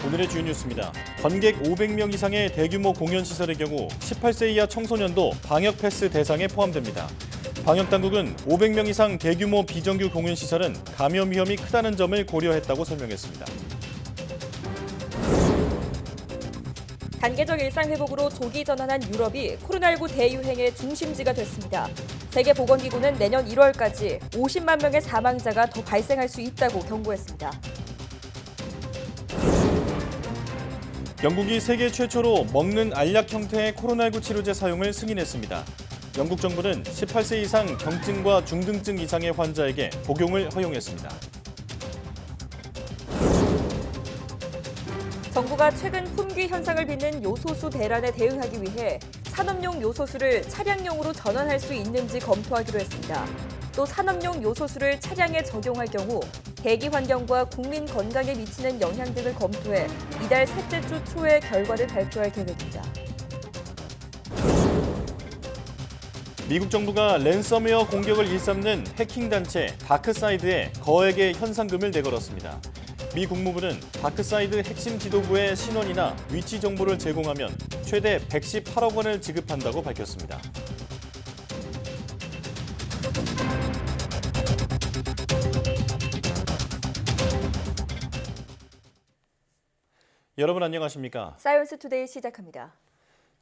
오늘의 주요 뉴스입니다. 관객 500명 이상의 대규모 공연시설의 경우 18세 이하 청소년도 방역 패스 대상에 포함됩니다. 방역당국은 500명 이상 대규모 비정규 공연시설은 감염 위험이 크다는 점을 고려했다고 설명했습니다. 단계적 일상 회복으로 조기 전환한 유럽이 코로나19 대유행의 중심지가 됐습니다. 세계보건기구는 내년 1월까지 50만 명의 사망자가 더 발생할 수 있다고 경고했습니다. 영국이 세계 최초로 먹는 알약 형태의 코로나19 치료제 사용을 승인했습니다. 영국 정부는 18세 이상 경증과 중등증 이상의 환자에게 복용을 허용했습니다. 정부가 최근 품귀 현상을 빚는 요소수 대란에 대응하기 위해 산업용 요소수를 차량용으로 전환할 수 있는지 검토하기로 했습니다. 또 산업용 요소수를 차량에 적용할 경우 대기 환경과 국민 건강에 미치는 영향 등을 검토해 이달 셋째 주 초에 결과를 발표할 계획입니다. 미국 정부가 랜섬웨어 공격을 일삼는 해킹 단체 다크사이드에 거액의 현상금을 내걸었습니다. 미 국무부는 다크사이드 핵심 지도부의 신원이나 위치 정보를 제공하면 최대 118억 원을 지급한다고 밝혔습니다. 여러분 안녕하십니까? 사이언스 투데이 시작합니다.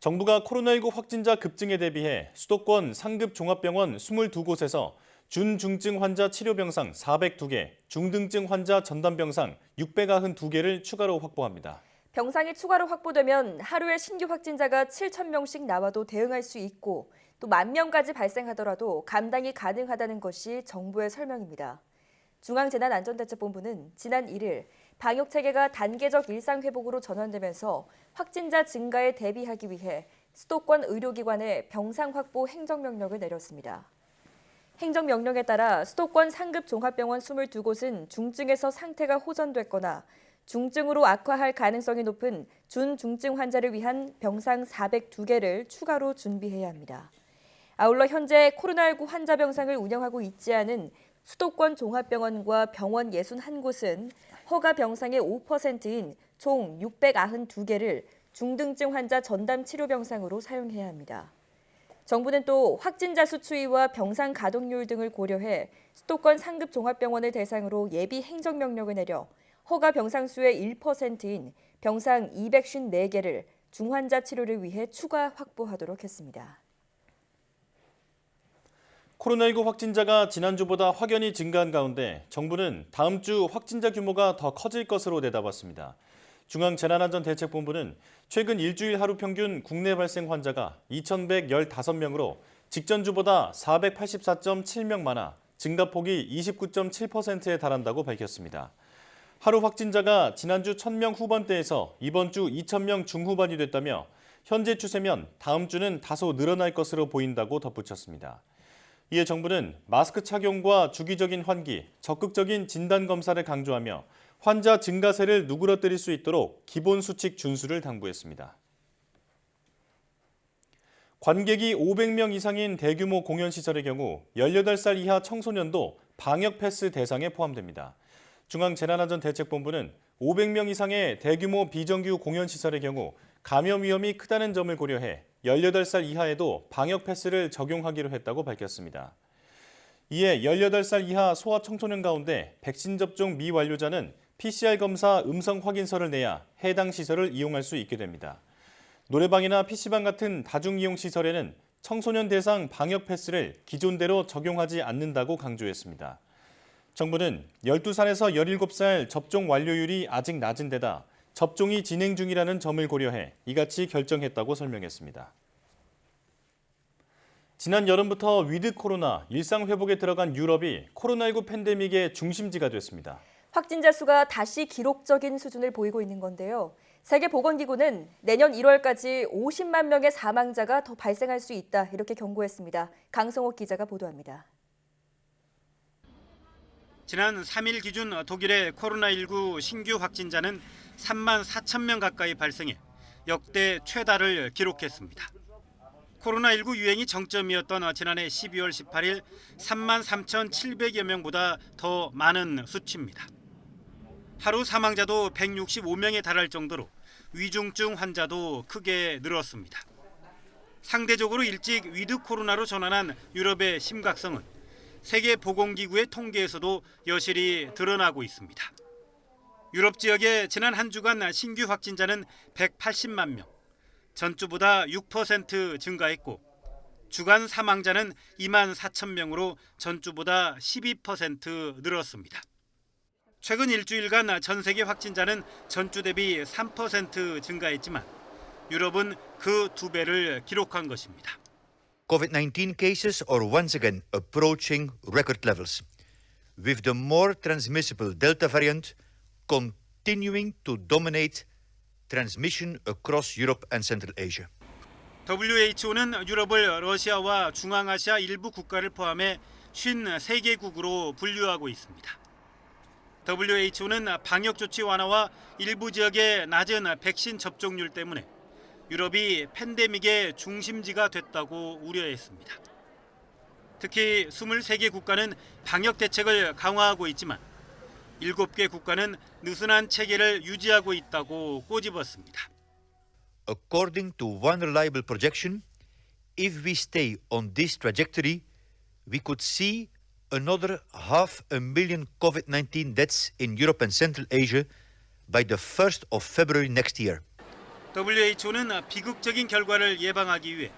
정부가 코로나19 확진자 급증에 대비해 수도권 상급 종합병원 22곳에서 준중증 환자 치료병상 402개, 중등증 환자 전담병상 692개를 추가로 확보합니다. 병상이 추가로 확보되면 하루에 신규 확진자가 7,000명씩 나와도 대응할 수 있고 또 10,000명까지 발생하더라도 감당이 가능하다는 것이 정부의 설명입니다. 중앙재난안전대책본부는 지난 1일 방역체계가 단계적 일상회복으로 전환되면서 확진자 증가에 대비하기 위해 수도권 의료기관에 병상 확보 행정명령을 내렸습니다. 행정명령에 따라 수도권 상급 종합병원 22곳은 중증에서 상태가 호전됐거나 중증으로 악화할 가능성이 높은 준중증 환자를 위한 병상 402개를 추가로 준비해야 합니다. 아울러 현재 코로나19 환자 병상을 운영하고 있지 않은 수도권 종합병원과 병원 61곳은 허가 병상의 5%인 총 692개를 중등증 환자 전담 치료 병상으로 사용해야 합니다. 정부는 또 확진자 수 추이와 병상 가동률 등을 고려해 수도권 상급 종합병원을 대상으로 예비 행정명령을 내려 허가 병상 수의 1%인 병상 254개를 중환자 치료를 위해 추가 확보하도록 했습니다. 코로나19 확진자가 지난주보다 확연히 증가한 가운데 정부는 다음 주 확진자 규모가 더 커질 것으로 내다봤습니다. 중앙재난안전대책본부는 최근 일주일 하루 평균 국내 발생 환자가 2,115명으로 직전 주보다 484.7명 많아 증가폭이 29.7%에 달한다고 밝혔습니다. 하루 확진자가 지난주 1,000명 후반대에서 이번 주 2,000명 중후반이 됐다며 현재 추세면 다음 주는 다소 늘어날 것으로 보인다고 덧붙였습니다. 이에 정부는 마스크 착용과 주기적인 환기, 적극적인 진단검사를 강조하며 환자 증가세를 누그러뜨릴 수 있도록 기본 수칙 준수를 당부했습니다. 관객이 500명 이상인 대규모 공연시설의 경우 18살 이하 청소년도 방역 패스 대상에 포함됩니다. 중앙재난안전대책본부는 500명 이상의 대규모 비정규 공연시설의 경우 감염 위험이 크다는 점을 고려해 18살 이하에도 방역 패스를 적용하기로 했다고 밝혔습니다. 이에 18살 이하 소아 청소년 가운데 백신 접종 미완료자는 PCR 검사 음성 확인서를 내야 해당 시설을 이용할 수 있게 됩니다. 노래방이나 PC방 같은 다중이용시설에는 청소년 대상 방역 패스를 기존대로 적용하지 않는다고 강조했습니다. 정부는 12살에서 17살 접종 완료율이 아직 낮은 데다 접종이 진행 중이라는 점을 고려해 이같이 결정했다고 설명했습니다. 지난 여름부터 위드 코로나 일상 회복에 들어간 유럽이 코로나19 팬데믹의 중심지가 됐습니다. 확진자 수가 다시 기록적인 수준을 보이고 있는 건데요. 세계보건기구는 내년 1월까지 50만 명의 사망자가 더 발생할 수 있다 이렇게 경고했습니다. 강성옥 기자가 보도합니다. 지난 3일 기준 독일의 코로나19 신규 확진자는 3만 4천 명 가까이 발생해 역대 최다를 기록했습니다. 코로나19 유행이 정점이었던 지난해 12월 18일 3만 3,700여 명보다 더 많은 수치입니다. 하루 사망자도 165명에 달할 정도로 위중증 환자도 크게 늘었습니다. 상대적으로 일찍 위드 코로나로 전환한 유럽의 심각성은 세계보건기구의 통계에서도 여실히 드러나고 있습니다. 유럽 지역의 지난 한 주간 신규 확진자는 180만 명, 전주보다 6% 증가했고 주간 사망자는 2만 4천 명으로 전주보다 12% 늘었습니다. 최근 일주일간 전 세계 확진자는 전주 대비 3% 증가했지만 유럽은 그 2배를 기록한 것입니다. COVID-19 cases are once again approaching record levels, with the more transmissible Delta variant continuing to dominate transmission across Europe and Central Asia. WHO는 유럽을 러시아와 중앙아시아 일부 국가를 포함해 53개국으로 분류하고 있습니다. WHO는 방역 조치 완화와 일부 지역의 낮은 백신 접종률 때문에 유럽이 팬데믹의 중심지가 됐다고 우려했습니다. 특히 23개 국가는 방역 대책을 강화하고 있지만 7개 국가는 느슨한 체계를 유지하고 있다고 꼬집었습니다. According to one reliable projection, if we stay on this trajectory, we could see another 500,000 COVID-19 deaths in Europe and Central Asia by the 1st of February next year. WHO는 비극적인 결과를 예방하기 위해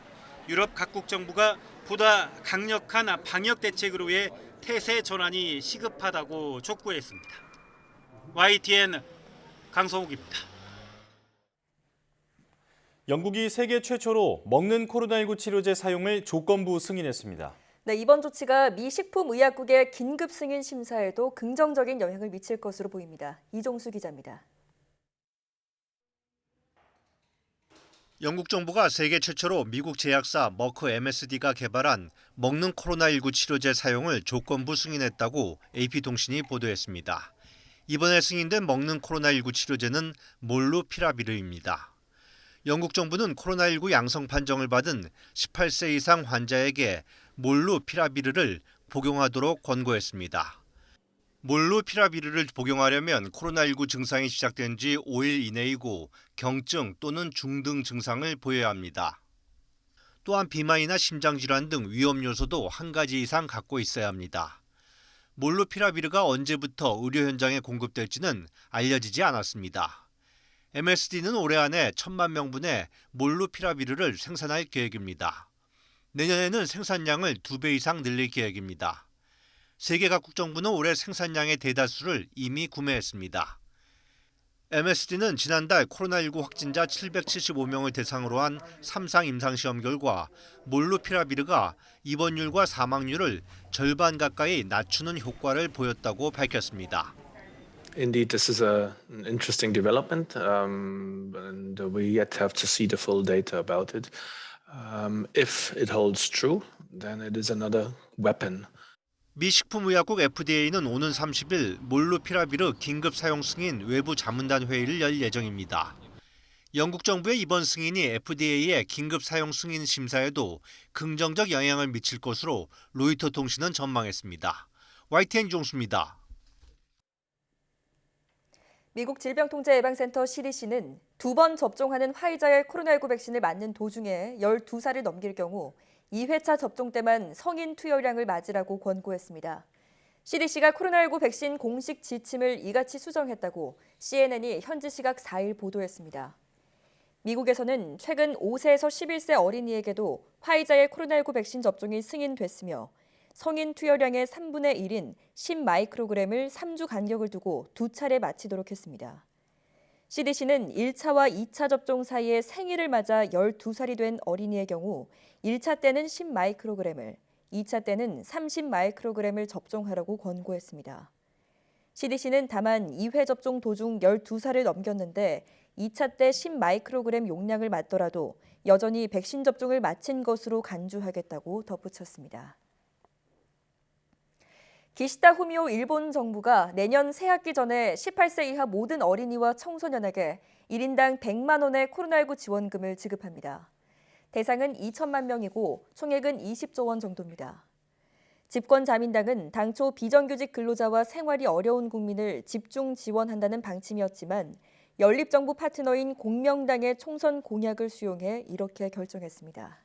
유럽 각국 정부가 보다 강력한 방역 대책으로의 태세 전환이 시급하다고 촉구했습니다. YTN 강성욱입니다. 영국이 세계 최초로 먹는 코로나19 치료제 사용을 조건부 승인했습니다. 네, 이번 조치가 미 식품의약국의 긴급 승인 심사에도 긍정적인 영향을 미칠 것으로 보입니다. 이종수 기자입니다. 영국 정부가 세계 최초로 미국 제약사 머크 MSD가 개발한 먹는 코로나19 치료제 사용을 조건부 승인했다고 AP통신이 보도했습니다. 이번에 승인된 먹는 코로나19 치료제는 몰루피라비르입니다. 영국 정부는 코로나19 양성 판정을 받은 18세 이상 환자에게 몰루피라비르를 복용하도록 권고했습니다. 몰루피라비르를 복용하려면 코로나19 증상이 시작된 지 5일 이내이고 경증 또는 중등 증상을 보여야 합니다. 또한 비만이나 심장질환 등 위험 요소도 한 가지 이상 갖고 있어야 합니다. 몰루피라비르가 언제부터 의료 현장에 공급될지는 알려지지 않았습니다. MSD는 올해 안에 1,000만 명분의 몰루피라비르를 생산할 계획입니다. 내년에는 생산량을 2배 이상 늘릴 계획입니다. 세계 각국 정부는 올해 생산량의 대다수를 이미 구매했습니다. MSD는 지난달 코로나19 확진자 775명을 대상으로 한 3상 임상시험 결과 몰루피라비르가 입원율과 사망률을 절반 가까이 낮추는 효과를 보였다고 밝혔습니다. Indeed, this is an interesting development, and we yet have to see the full data about it. If it holds true, then it is another weapon. 미 식품의약국 FDA는 오는 30일 몰루피라비르 긴급 사용 승인 외부 자문단 회의를 열 예정입니다. 영국 정부의 이번 승인이 FDA의 긴급 사용 승인 심사에도 긍정적 영향을 미칠 것으로 로이터 통신은 전망했습니다. YTN 종수입니다. 미국 질병통제예방센터 CDC는 2번 접종하는 화이자의 코로나19 백신을 맞는 도중에 12살을 넘길 경우 2회차 접종 때만 성인 투여량을 맞으라고 권고했습니다. CDC가 코로나19 백신 공식 지침을 이같이 수정했다고 CNN이 현지 시각 4일 보도했습니다. 미국에서는 최근 5세에서 11세 어린이에게도 화이자의 코로나19 백신 접종이 승인됐으며 성인 투여량의 3분의 1인 10마이크로그램을 3주 간격을 두고 2차례 마치도록 했습니다. CDC는 1차와 2차 접종 사이에 생일을 맞아 12살이 된 어린이의 경우 1차 때는 10마이크로그램을, 2차 때는 30마이크로그램을 접종하라고 권고했습니다. CDC는 다만 2회 접종 도중 12살을 넘겼는데 2차 때 10마이크로그램 용량을 맞더라도 여전히 백신 접종을 마친 것으로 간주하겠다고 덧붙였습니다. 기시다 후미오 일본 정부가 내년 새학기 전에 18세 이하 모든 어린이와 청소년에게 1인당 100만 원의 코로나19 지원금을 지급합니다. 대상은 2천만 명이고 총액은 20조 원 정도입니다. 집권 자민당은 당초 비정규직 근로자와 생활이 어려운 국민을 집중 지원한다는 방침이었지만 연립정부 파트너인 공명당의 총선 공약을 수용해 이렇게 결정했습니다.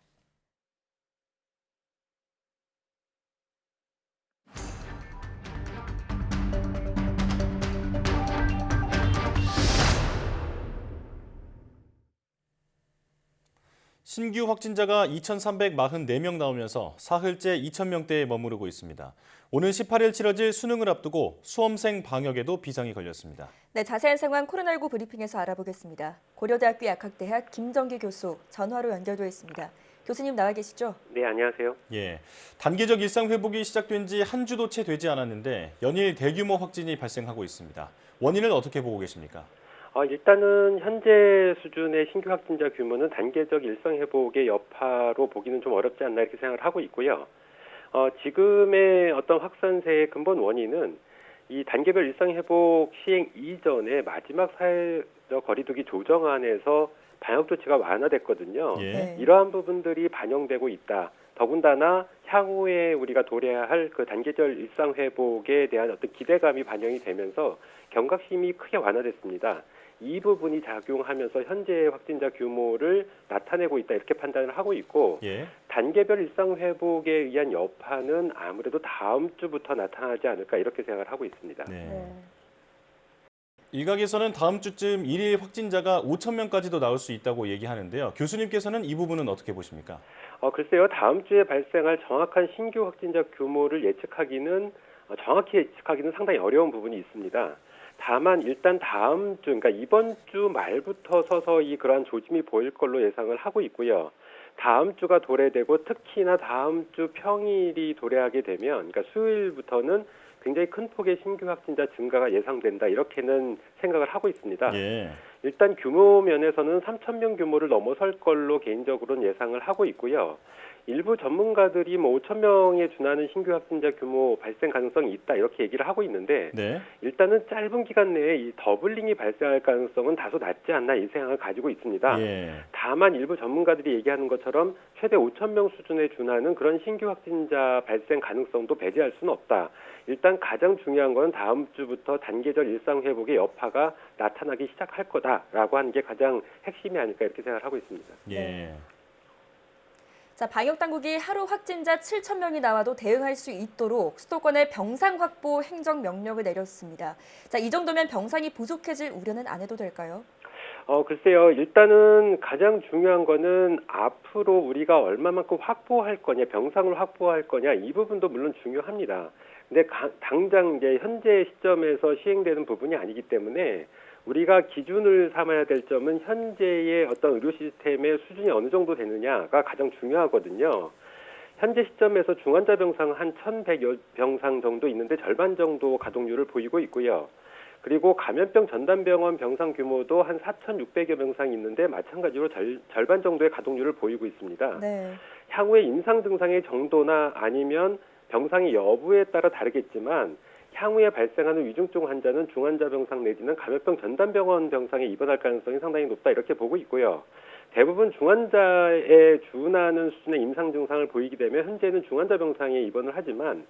신규 확진자가 2,344명 나오면서 사흘째 2,000명대에 머무르고 있습니다. 오는 18일 치러질 수능을 앞두고 수험생 방역에도 비상이 걸렸습니다. 네, 자세한 상황 코로나19 브리핑에서 알아보겠습니다. 고려대학교 약학대학 김정기 교수 전화로 연결되어 있습니다. 교수님 나와 계시죠? 네, 안녕하세요. 예, 단계적 일상 회복이 시작된 지 한 주도 채 되지 않았는데 연일 대규모 확진이 발생하고 있습니다. 원인을 어떻게 보고 계십니까? 일단은 현재 수준의 신규 확진자 규모는 단계적 일상 회복의 여파로 보기는 좀 어렵지 않나 이렇게 생각을 하고 있고요. 지금의 어떤 확산세의 근본 원인은 이 단계별 일상 회복 시행 이전에 마지막 사회적 거리두기 조정안에서 방역 조치가 완화됐거든요. 예. 네. 이러한 부분들이 반영되고 있다. 더군다나 향후에 우리가 도래해야 할 그 단계적 일상 회복에 대한 어떤 기대감이 반영이 되면서 경각심이 크게 완화됐습니다. 이 부분이 작용하면서 현재의 확진자 규모를 나타내고 있다 이렇게 판단을 하고 있고 예. 단계별 일상 회복에 의한 여파는 아무래도 다음 주부터 나타나지 않을까 이렇게 생각을 하고 있습니다. 네. 네. 일각에서는 다음 주쯤 일일 확진자가 5,000명까지도 나올 수 있다고 얘기하는데요. 교수님께서는 이 부분은 어떻게 보십니까? 글쎄요. 다음 주에 발생할 정확한 신규 확진자 규모를 정확히 예측하기는 상당히 어려운 부분이 있습니다. 다만 일단 다음 주, 그러니까 이번 주 말부터 서서히 그러한 조짐이 보일 걸로 예상을 하고 있고요. 다음 주가 도래되고 특히나 다음 주 평일이 도래하게 되면, 그러니까 수요일부터는 굉장히 큰 폭의 신규 확진자 증가가 예상된다 이렇게는 생각을 하고 있습니다. 예. 일단 규모 면에서는 3,000명 규모를 넘어설 걸로 개인적으로는 예상을 하고 있고요. 일부 전문가들이 5,000명에 준하는 신규 확진자 규모 발생 가능성이 있다 이렇게 얘기를 하고 있는데 네. 일단은 짧은 기간 내에 이 더블링이 발생할 가능성은 다소 낮지 않나 이 생각을 가지고 있습니다. 예. 다만 일부 전문가들이 얘기하는 것처럼 최대 5,000명 수준에 준하는 그런 신규 확진자 발생 가능성도 배제할 수는 없다. 일단 가장 중요한 건 다음 주부터 단계적 일상 회복의 여파가 나타나기 시작할 거다라고 하는 게 가장 핵심이 아닐까 이렇게 생각을 하고 있습니다. 예. 자, 방역 당국이 하루 확진자 7,000명이 나와도 대응할 수 있도록 수도권에 병상 확보 행정 명령을 내렸습니다. 자, 이 정도면 병상이 부족해질 우려는 안 해도 될까요? 글쎄요. 일단은 가장 중요한 거는 앞으로 우리가 얼마만큼 확보할 거냐, 병상을 확보할 거냐 이 부분도 물론 중요합니다. 근데 당장 이제 현재 시점에서 시행되는 부분이 아니기 때문에 우리가 기준을 삼아야 될 점은 현재의 어떤 의료 시스템의 수준이 어느 정도 되느냐가 가장 중요하거든요. 현재 시점에서 중환자 병상 한 1,100여 병상 정도 있는데 절반 정도 가동률을 보이고 있고요. 그리고 감염병 전담병원 병상 규모도 한 4,600여 병상이 있는데 마찬가지로 절반 정도의 가동률을 보이고 있습니다. 네. 향후에 임상 증상의 정도나 아니면 병상의 여부에 따라 다르겠지만 향후에 발생하는 위중증 환자는 중환자 병상 내지는 감염병 전담병원 병상에 입원할 가능성이 상당히 높다 이렇게 보고 있고요. 대부분 중환자에 준하는 수준의 임상 증상을 보이게 되면 현재는 중환자 병상에 입원을 하지만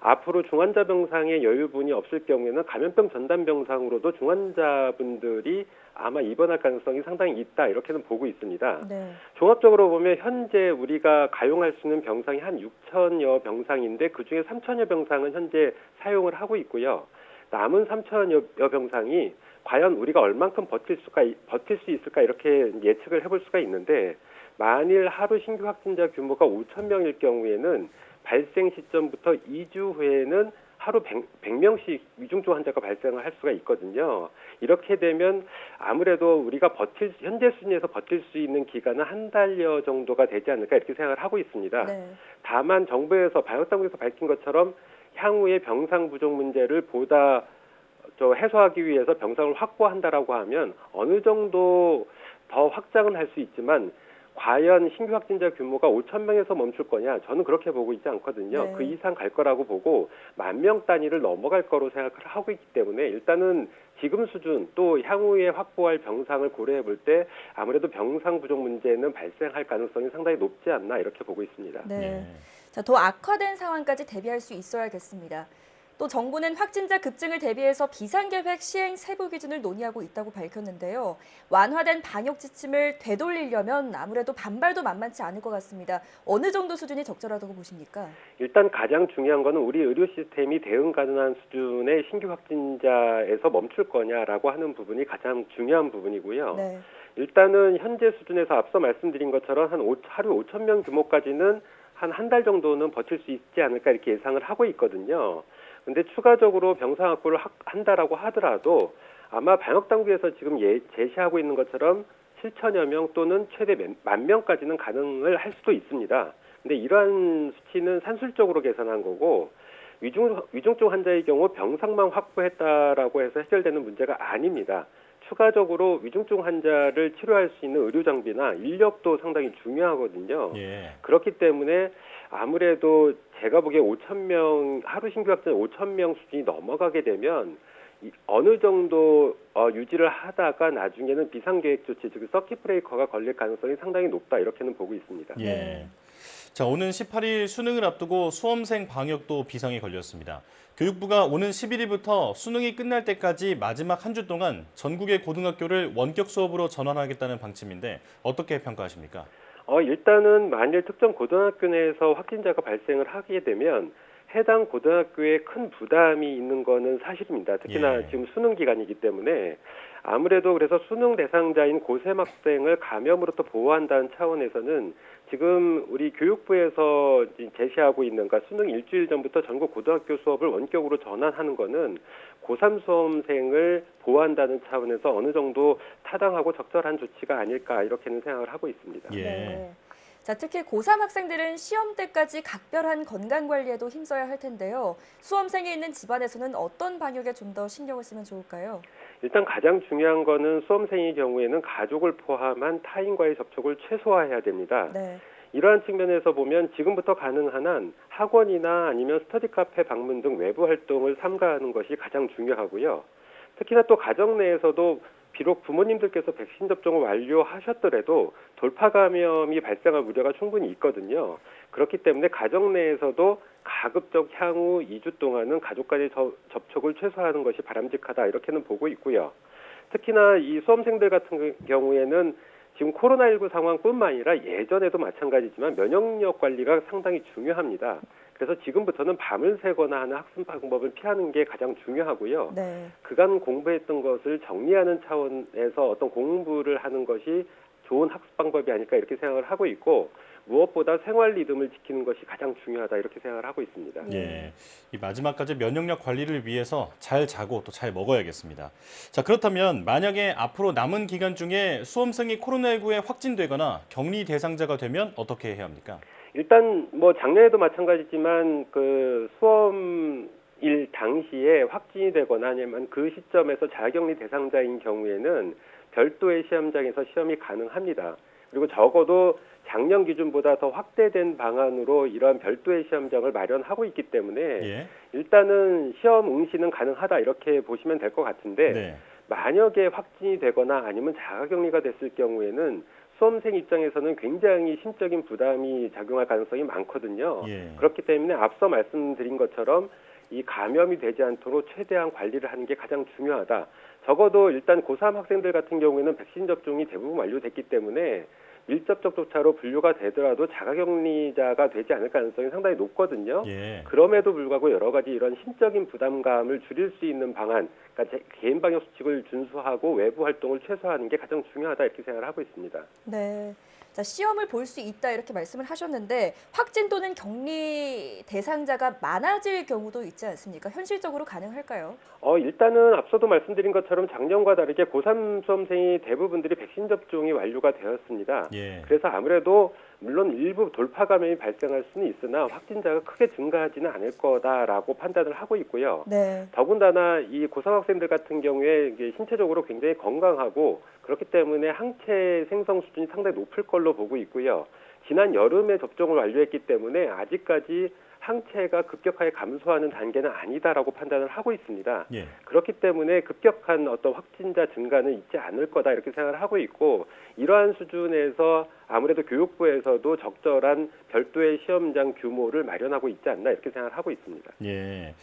앞으로 중환자 병상에 여유분이 없을 경우에는 감염병 전담 병상으로도 중환자분들이 아마 입원할 가능성이 상당히 있다 이렇게는 보고 있습니다. 네. 종합적으로 보면 현재 우리가 가용할 수 있는 병상이 한 6,000여 병상인데 그중에 3,000여 병상은 현재 사용을 하고 있고요. 남은 3,000여 병상이 과연 우리가 얼만큼 버틸 수 있을까 이렇게 예측을 해볼 수가 있는데 만일 하루 신규 확진자 규모가 5,000명일 경우에는 발생 시점부터 2주 후에는 하루 100명씩 위중증 환자가 발생을 할 수가 있거든요. 이렇게 되면 아무래도 우리가 현재 수준에서 버틸 수 있는 기간은 한 달여 정도가 되지 않을까 이렇게 생각을 하고 있습니다. 네. 다만 정부에서 방역당국에서 밝힌 것처럼 향후에 병상 부족 문제를 보다 해소하기 위해서 병상을 확보한다라고 하면 어느 정도 더 확장은 할 수 있지만 과연 신규 확진자 규모가 5,000명에서 멈출 거냐? 저는 그렇게 보고 있지 않거든요. 네. 그 이상 갈 거라고 보고 10,000명 단위를 넘어갈 거로 생각을 하고 있기 때문에 일단은 지금 수준 또 향후에 확보할 병상을 고려해 볼 때 아무래도 병상 부족 문제는 발생할 가능성이 상당히 높지 않나 이렇게 보고 있습니다. 네. 예. 자, 더 악화된 상황까지 대비할 수 있어야겠습니다. 또 정부는 확진자 급증을 대비해서 비상계획 시행 세부 기준을 논의하고 있다고 밝혔는데요. 완화된 방역 지침을 되돌리려면 아무래도 반발도 만만치 않을 것 같습니다. 어느 정도 수준이 적절하다고 보십니까? 일단 가장 중요한 거는 우리 의료 시스템이 대응 가능한 수준의 신규 확진자에서 멈출 거냐라고 하는 부분이 가장 중요한 부분이고요. 네. 일단은 현재 수준에서 앞서 말씀드린 것처럼 하루 5천 명 규모까지는 한 달 정도는 버틸 수 있지 않을까 이렇게 예상을 하고 있거든요. 근데 추가적으로 병상 확보를 한다라고 하더라도 아마 방역 당국에서 지금 제시하고 있는 것처럼 7천여 명 또는 최대 10,000명까지는 가능을 할 수도 있습니다. 근데 이러한 수치는 산술적으로 계산한 거고 위중증 환자의 경우 병상만 확보했다라고 해서 해결되는 문제가 아닙니다. 추가적으로 위중증 환자를 치료할 수 있는 의료 장비나 인력도 상당히 중요하거든요. 예. 그렇기 때문에 아무래도 제가 보기에 5,000명 하루 신규 확진자 5,000명 수준이 넘어가게 되면 어느 정도 유지를 하다가 나중에는 비상계획 조치, 즉 서킷 브레이커가 걸릴 가능성이 상당히 높다 이렇게는 보고 있습니다. 예. 자, 오는 18일 수능을 앞두고 수험생 방역도 비상이 걸렸습니다. 교육부가 오는 11일부터 수능이 끝날 때까지 마지막 한 주 동안 전국의 고등학교를 원격 수업으로 전환하겠다는 방침인데 어떻게 평가하십니까? 일단은 만일 특정 고등학교 내에서 확진자가 발생을 하게 되면 해당 고등학교에 큰 부담이 있는 거는 사실입니다. 특히나 예. 지금 수능 기간이기 때문에 아무래도 그래서 수능 대상자인 고3 학생을 감염으로부터 보호한다는 차원에서는 지금 우리 교육부에서 제시하고 있는 그러니까 수능 일주일 전부터 전국 고등학교 수업을 원격으로 전환하는 거는 고3 수험생을 보호한다는 차원에서 어느 정도 타당하고 적절한 조치가 아닐까 이렇게는 생각을 하고 있습니다. 예. 네. 자, 특히 고3 학생들은 시험 때까지 각별한 건강 관리에도 힘써야 할 텐데요. 수험생이 있는 집안에서는 어떤 방역에 좀 더 신경을 쓰면 좋을까요? 일단 가장 중요한 거는 수험생의 경우에는 가족을 포함한 타인과의 접촉을 최소화해야 됩니다. 네. 이러한 측면에서 보면 지금부터 가능한 한 학원이나 아니면 스터디 카페 방문 등 외부 활동을 삼가하는 것이 가장 중요하고요. 특히나 또 가정 내에서도 비록 부모님들께서 백신 접종을 완료하셨더라도 돌파 감염이 발생할 우려가 충분히 있거든요. 그렇기 때문에 가정 내에서도 가급적 향후 2주 동안은 가족 간의 접촉을 최소화하는 것이 바람직하다 이렇게는 보고 있고요. 특히나 이 수험생들 같은 경우에는 지금 코로나19 상황뿐만 아니라 예전에도 마찬가지지만 면역력 관리가 상당히 중요합니다. 그래서 지금부터는 밤을 새거나 하는 학습 방법을 피하는 게 가장 중요하고요. 네. 그간 공부했던 것을 정리하는 차원에서 어떤 공부를 하는 것이 좋은 학습 방법이 아닐까 이렇게 생각을 하고 있고 무엇보다 생활 리듬을 지키는 것이 가장 중요하다 이렇게 생각을 하고 있습니다. 예, 이 마지막까지 면역력 관리를 위해서 잘 자고 또 잘 먹어야겠습니다. 자, 그렇다면 만약에 앞으로 남은 기간 중에 수험생이 코로나19에 확진되거나 격리 대상자가 되면 어떻게 해야 합니까? 일단 뭐 작년에도 마찬가지지만 그 수험일 당시에 확진이 되거나 아니면 그 시점에서 자가격리 대상자인 경우에는 별도의 시험장에서 시험이 가능합니다. 그리고 적어도 작년 기준보다 더 확대된 방안으로 이러한 별도의 시험장을 마련하고 있기 때문에 예. 일단은 시험 응시는 가능하다 이렇게 보시면 될 것 같은데 네. 만약에 확진이 되거나 아니면 자가격리가 됐을 경우에는 수험생 입장에서는 굉장히 심적인 부담이 작용할 가능성이 많거든요. 예. 그렇기 때문에 앞서 말씀드린 것처럼 이 감염이 되지 않도록 최대한 관리를 하는 게 가장 중요하다. 적어도 일단 고3 학생들 같은 경우에는 백신 접종이 대부분 완료됐기 때문에 밀접촉조차로 분류가 되더라도 자가격리자가 되지 않을 가능성이 상당히 높거든요. 예. 그럼에도 불구하고 여러 가지 이런 심적인 부담감을 줄일 수 있는 방안, 그러니까 개인 방역 수칙을 준수하고 외부 활동을 최소화하는 게 가장 중요하다 이렇게 생각을 하고 있습니다. 네. 자, 시험을 볼 수 있다 이렇게 말씀을 하셨는데 확진 또는 격리 대상자가 많아질 경우도 있지 않습니까? 현실적으로 가능할까요? 일단은 앞서도 말씀드린 것처럼 작년과 다르게 고3 수험생이 대부분들이 백신 접종이 완료가 되었습니다. 예. 그래서 아무래도 물론 일부 돌파 감염이 발생할 수는 있으나 확진자가 크게 증가하지는 않을 거다라고 판단을 하고 있고요. 네. 더군다나 이 고3 학생들 같은 경우에 이게 신체적으로 굉장히 건강하고 그렇기 때문에 항체 생성 수준이 상당히 높을 걸로 보고 있고요. 지난 여름에 접종을 완료했기 때문에 아직까지 항체가 급격하게 감소하는 단계는 아니다라고 판단을 하고 있습니다. 예. 그렇기 때문에 급격한 어떤 확진자 증가는 있지 않을 거다 이렇게 생각을 하고 있고 이러한 수준에서 아무래도 교육부에서도 적절한 별도의 시험장 규모를 마련하고 있지 않나 이렇게 생각을 하고 있습니다. 예.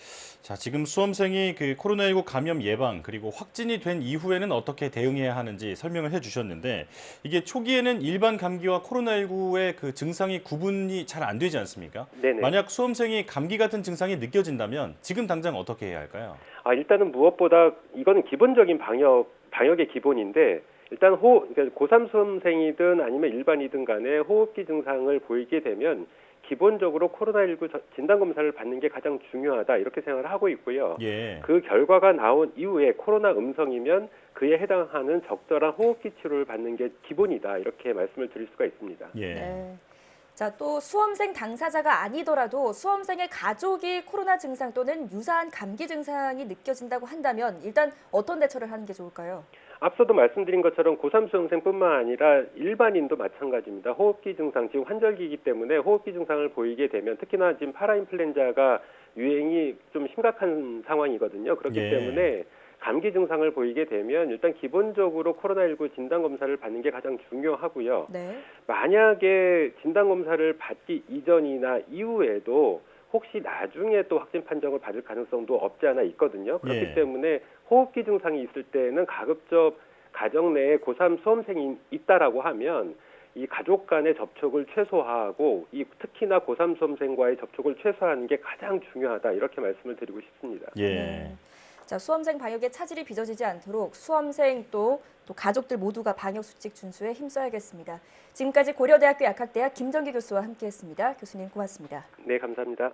자, 지금 수험생이 그 코로나19 감염 예방 그리고 확진이 된 이후에는 어떻게 대응해야 하는지 설명을 해주셨는데 이게 초기에는 일반 감기와 코로나19의 그 증상이 구분이 잘 안 되지 않습니까? 네네. 만약 수험생이 감기 같은 증상이 느껴진다면 지금 당장 어떻게 해야 할까요? 일단은 무엇보다 이거는 기본적인 방역의 기본인데 일단 그러니까 고3 수험생이든 아니면 일반이든 간에 호흡기 증상을 보이게 되면 기본적으로 코로나19 진단검사를 받는 게 가장 중요하다 이렇게 생각을 하고 있고요. 예. 그 결과가 나온 이후에 코로나 음성이면 그에 해당하는 적절한 호흡기 치료를 받는 게 기본이다 이렇게 말씀을 드릴 수가 있습니다. 예. 네. 자, 또 수험생 당사자가 아니더라도 수험생의 가족이 코로나 증상 또는 유사한 감기 증상이 느껴진다고 한다면 일단 어떤 대처를 하는 게 좋을까요? 앞서도 말씀드린 것처럼 고3 수험생뿐만 아니라 일반인도 마찬가지입니다. 호흡기 증상, 지금 환절기이기 때문에 호흡기 증상을 보이게 되면 특히나 지금 파라인플루엔자가 유행이 좀 심각한 상황이거든요. 그렇기 예. 때문에 감기 증상을 보이게 되면 일단 기본적으로 코로나19 진단검사를 받는 게 가장 중요하고요. 네. 만약에 진단검사를 받기 이전이나 이후에도 혹시 나중에 또 확진 판정을 받을 가능성도 없지 않아 있거든요. 그렇기 예. 때문에 호흡기 증상이 있을 때는 가급적 가정 내에 고3 수험생이 있다라고 하면 이 가족 간의 접촉을 최소화하고 특히나 고3 수험생과의 접촉을 최소화하는 게 가장 중요하다 이렇게 말씀을 드리고 싶습니다. 예. 네. 자, 수험생 방역에 차질이 빚어지지 않도록 수험생 또 가족들 모두가 방역 수칙 준수에 힘써야겠습니다. 지금까지 고려대학교 약학대학 김정기 교수와 함께했습니다. 교수님 고맙습니다. 네, 감사합니다.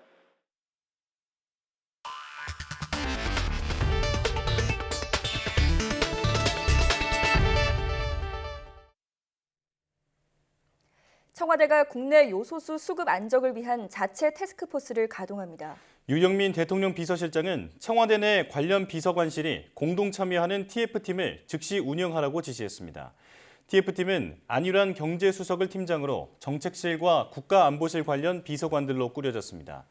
청와대가 국내 요소수 수급 안정을 위한 자체 태스크포스를 가동합니다. 유영민 대통령 비서실장은 청와대 내 관련 비서관실이 공동 참여하는 TF팀을 즉시 운영하라고 지시했습니다. TF팀은 안유란 경제수석을 팀장으로 정책실과 국가안보실 관련 비서관들로 꾸려졌습니다.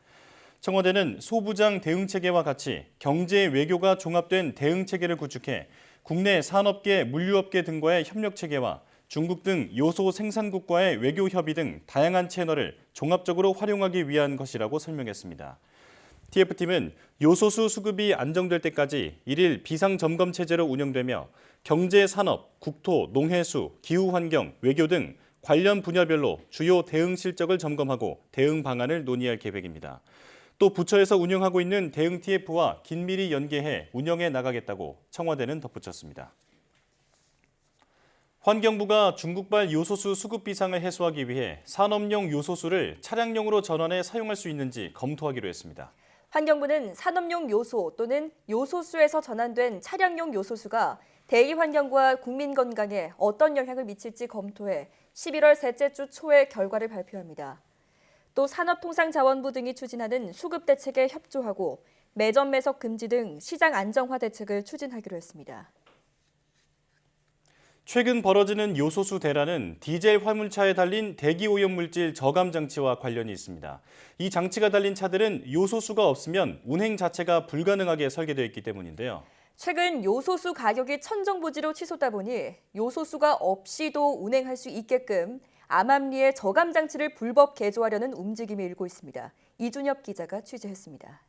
청와대는 소부장 대응체계와 같이 경제 외교가 종합된 대응체계를 구축해 국내 산업계, 물류업계 등과의 협력체계와 중국 등 요소 생산국과의 외교 협의 등 다양한 채널을 종합적으로 활용하기 위한 것이라고 설명했습니다. TF팀은 요소수 수급이 안정될 때까지 1일 비상점검 체제로 운영되며 경제, 산업, 국토, 농해수, 기후환경, 외교 등 관련 분야별로 주요 대응 실적을 점검하고 대응 방안을 논의할 계획입니다. 또 부처에서 운영하고 있는 대응 TF와 긴밀히 연계해 운영해 나가겠다고 청와대는 덧붙였습니다. 환경부가 중국발 요소수 수급 비상을 해소하기 위해 산업용 요소수를 차량용으로 전환해 사용할 수 있는지 검토하기로 했습니다. 환경부는 산업용 요소 또는 요소수에서 전환된 차량용 요소수가 대기 환경과 국민 건강에 어떤 영향을 미칠지 검토해 11월 셋째 주 초에 결과를 발표합니다. 또 산업통상자원부 등이 추진하는 수급 대책에 협조하고 매점 매석 금지 등 시장 안정화 대책을 추진하기로 했습니다. 최근 벌어지는 요소수 대란은 디젤 화물차에 달린 대기오염물질 저감 장치와 관련이 있습니다. 이 장치가 달린 차들은 요소수가 없으면 운행 자체가 불가능하게 설계되어 있기 때문인데요. 최근 요소수 가격이 천정부지로 치솟다 보니 요소수가 없이도 운행할 수 있게끔 암암리의 저감 장치를 불법 개조하려는 움직임이 일고 있습니다. 이준엽 기자가 취재했습니다.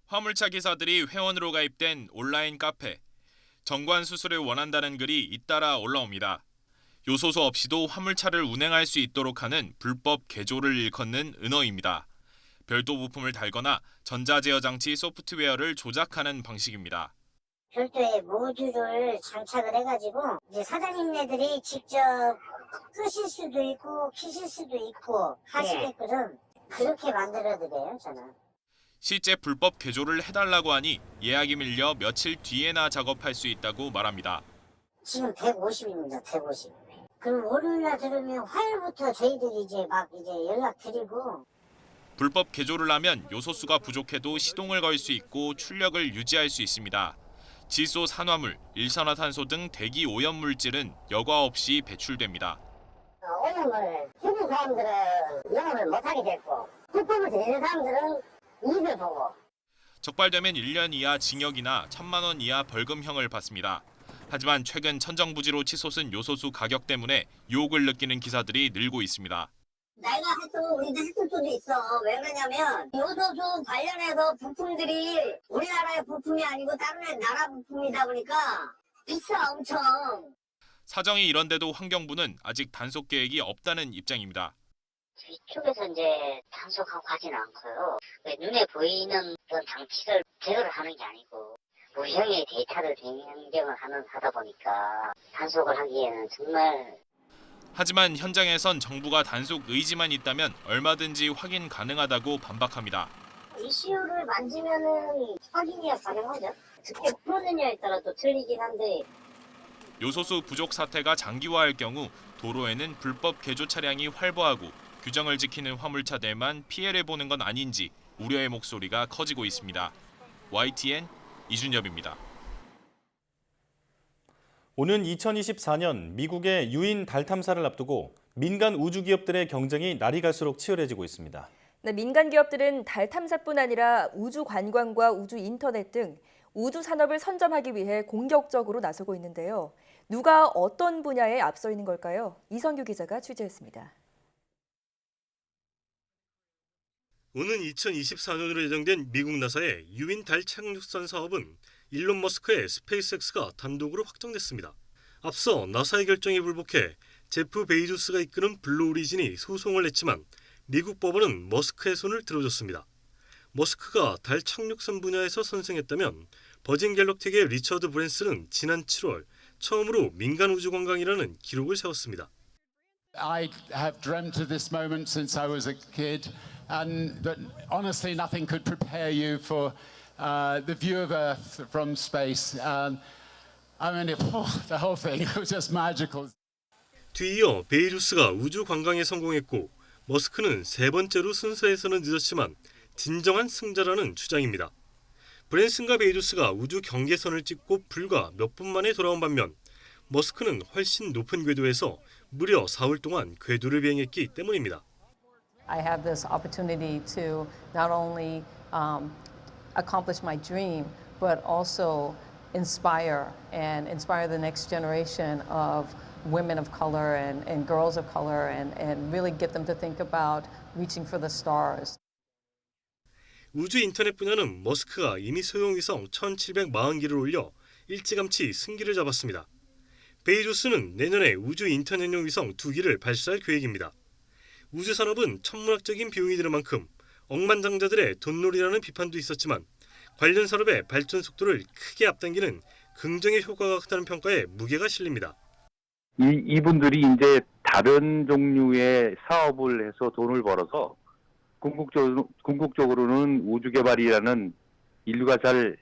화물차 기사들이 회원으로 가입된 온라인 카페. 정관 수술을 원한다는 글이 잇따라 올라옵니다. 요소수 없이도 화물차를 운행할 수 있도록 하는 불법 개조를 일컫는 은어입니다. 별도 부품을 달거나 전자제어 장치 소프트웨어를 조작하는 방식입니다. 별도의 모듈을 장착을 해가지고 이제 사장님네들이 직접 끄실 수도 있고 키실 수도 있고 하시게끔 그렇게 만들어드려요, 저는. 실제 불법 개조를 해달라고 하니 예약이 밀려 며칠 뒤에나 작업할 수 있다고 말합니다. 지금 150입니다, 150. 그럼 월요일날 들으면 화요일부터 저희들이 이제 연락드리고. 불법 개조를 하면 요소수가 부족해도 시동을 걸 수 있고 출력을 유지할 수 있습니다. 질소 산화물, 일산화탄소 등 대기 오염 물질은 여과 없이 배출됩니다. 오염을 죽은 사람들은 영업을 못하게 됐고 불법을 저지른 사람들은 이익을 보고. 적발되면 1년 이하 징역이나 1,000만 원 이하 벌금형을 받습니다. 하지만 최근 천정부지로 치솟은 요소수 가격 때문에 유혹을 느끼는 기사들이 늘고 있습니다. 내가 했던 우리도 했을 수도 있어. 왜 그러냐면 요소수 관련해서 부품들이 우리나라의 부품이 아니고 다른 나라 부품이다 보니까 비싸 엄청. 사정이 이런데도 환경부는 아직 단속 계획이 없다는 입장입니다. 위쪽에서 이제 단속하고 하지는 않고요. 눈에 보이는 그런 장치를 제거를 하는 게 아니고 무형의 데이터를 변경을 하다 보니까 단속을 하기에는 정말. 하지만 현장에선 정부가 단속 의지만 있다면 얼마든지 확인 가능하다고 반박합니다. 이슈를 만지면은 확인이 가능하죠. 어떻게 풀어내냐에 따라 또 틀리긴 한데. 요소수 부족 사태가 장기화할 경우 도로에는 불법 개조 차량이 활보하고 규정을 지키는 화물차들만 피해를 보는 건 아닌지 우려의 목소리가 커지고 있습니다. YTN 이준엽입니다. 오는 2024년 미국의 유인 달 탐사를 앞두고 민간 우주 기업들의 경쟁이 날이 갈수록 치열해지고 있습니다. 네, 민간 기업들은 달 탐사뿐 아니라 우주 관광과 우주 인터넷 등 우주 산업을 선점하기 위해 공격적으로 나서고 있는데요. 누가 어떤 분야에 앞서 있는 걸까요? 이성규 기자가 취재했습니다. 오는 2024년으로 예정된 미국 나사의 유인 달 착륙선 사업은 일론 머스크의 스페이스X가 단독으로 확정됐습니다. 앞서 나사의 결정에 불복해 제프 베이조스가 이끄는 블루오리진이 소송을 냈지만 미국 법원은 머스크의 손을 들어줬습니다. 머스크가 달 착륙선 분야에서 선승했다면 버진 갤럭틱의 리처드 브랜슨은 지난 7월 처음으로 민간 우주 관광이라는 기록을 세웠습니다. I have dreamt of this moment since I was a kid, and but honestly, nothing could prepare you for the view of Earth from space. I mean, the whole thing was just magical. 뒤이어 베이조스가 우주 관광에 성공했고 머스크는 세 번째로 순서에서는 늦었지만 진정한 승자라는 주장입니다. 브랜슨과 베이조스가 우주 경계선을 찍고 불과 몇 분 만에 돌아온 반면 머스크는 훨씬 높은 궤도에서 무려 4월 동안 궤도를 비행했기 때문입니다. I have this opportunity to not only accomplish my dream, but also inspire the next generation of women of color and girls of color and really get them to think about reaching for the stars. 우주 인터넷 분야는 머스크가 이미 소형위성 1740기를 올려 일찌감치 승기를 잡았습니다. 베이조스는 내년에 우주 인터넷용 위성 2기를 발사할 계획입니다. 우주 산업은 천문학적인 비용이 드는 만큼 억만장자들의 돈놀이라는 비판도 있었지만 관련 산업의 발전 속도를 크게 앞당기는 긍정의 효과가 크다는 평가에 무게가 실립니다. 이분들이 이제 다른 종류의 사업을 해서 돈을 벌어서 궁극적으로는 우주 개발이라는 인류가 잘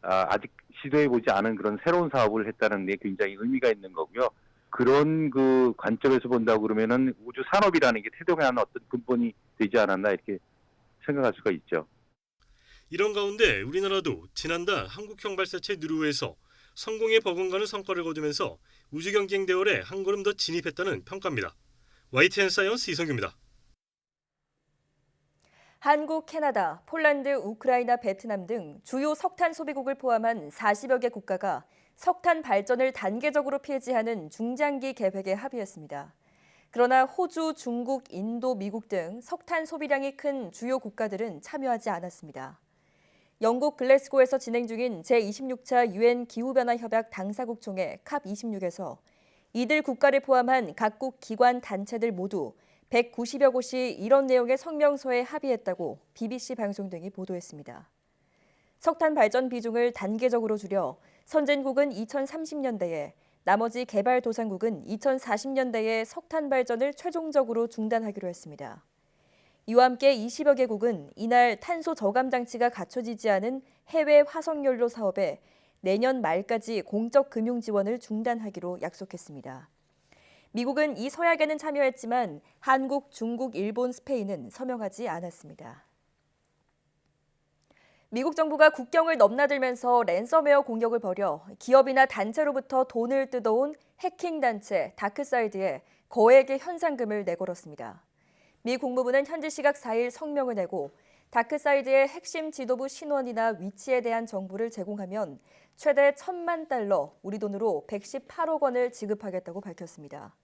아직 시도해보지 않은 그런 새로운 사업을 했다는 데 굉장히 의미가 있는 거고요. 그런 그 관점에서 본다고 그러면은 우주 산업이라는 게 태동하는 어떤 근본이 되지 않았나 이렇게 생각할 수가 있죠. 이런 가운데 우리나라도 지난달 한국형 발사체 누르호에서 성공에 버금가는 성과를 거두면서 우주 경쟁 대열에 한 걸음 더 진입했다는 평가입니다. YTN 사이언스 이성규입니다. 한국, 캐나다, 폴란드, 우크라이나, 베트남 등 주요 석탄 소비국을 포함한 40여 개 국가가 석탄 발전을 단계적으로 폐지하는 중장기 계획에 합의했습니다. 그러나 호주, 중국, 인도, 미국 등 석탄 소비량이 큰 주요 국가들은 참여하지 않았습니다. 영국 글래스고에서 진행 중인 제26차 유엔 기후변화 협약 당사국 총회 COP26에서 이들 국가를 포함한 각국 기관 단체들 모두 190여 곳이 이런 내용의 성명서에 합의했다고 BBC 방송 등이 보도했습니다. 석탄 발전 비중을 단계적으로 줄여 선진국은 2030년대에 나머지 개발도상국은 2040년대에 석탄 발전을 최종적으로 중단하기로 했습니다. 이와 함께 20여 개국은 이날 탄소 저감 장치가 갖춰지지 않은 해외 화석연료 사업에 내년 말까지 공적 금융 지원을 중단하기로 약속했습니다. 미국은 이 서약에는 참여했지만 한국, 중국, 일본, 스페인은 서명하지 않았습니다. 미국 정부가 국경을 넘나들면서 랜섬웨어 공격을 벌여 기업이나 단체로부터 돈을 뜯어온 해킹 단체 다크사이드에 거액의 현상금을 내걸었습니다. 미 국무부는 현지 시각 4일 성명을 내고 다크사이드의 핵심 지도부 신원이나 위치에 대한 정보를 제공하면 최대 1,000만 달러, 우리 돈으로 118억 원을 지급하겠다고 밝혔습니다.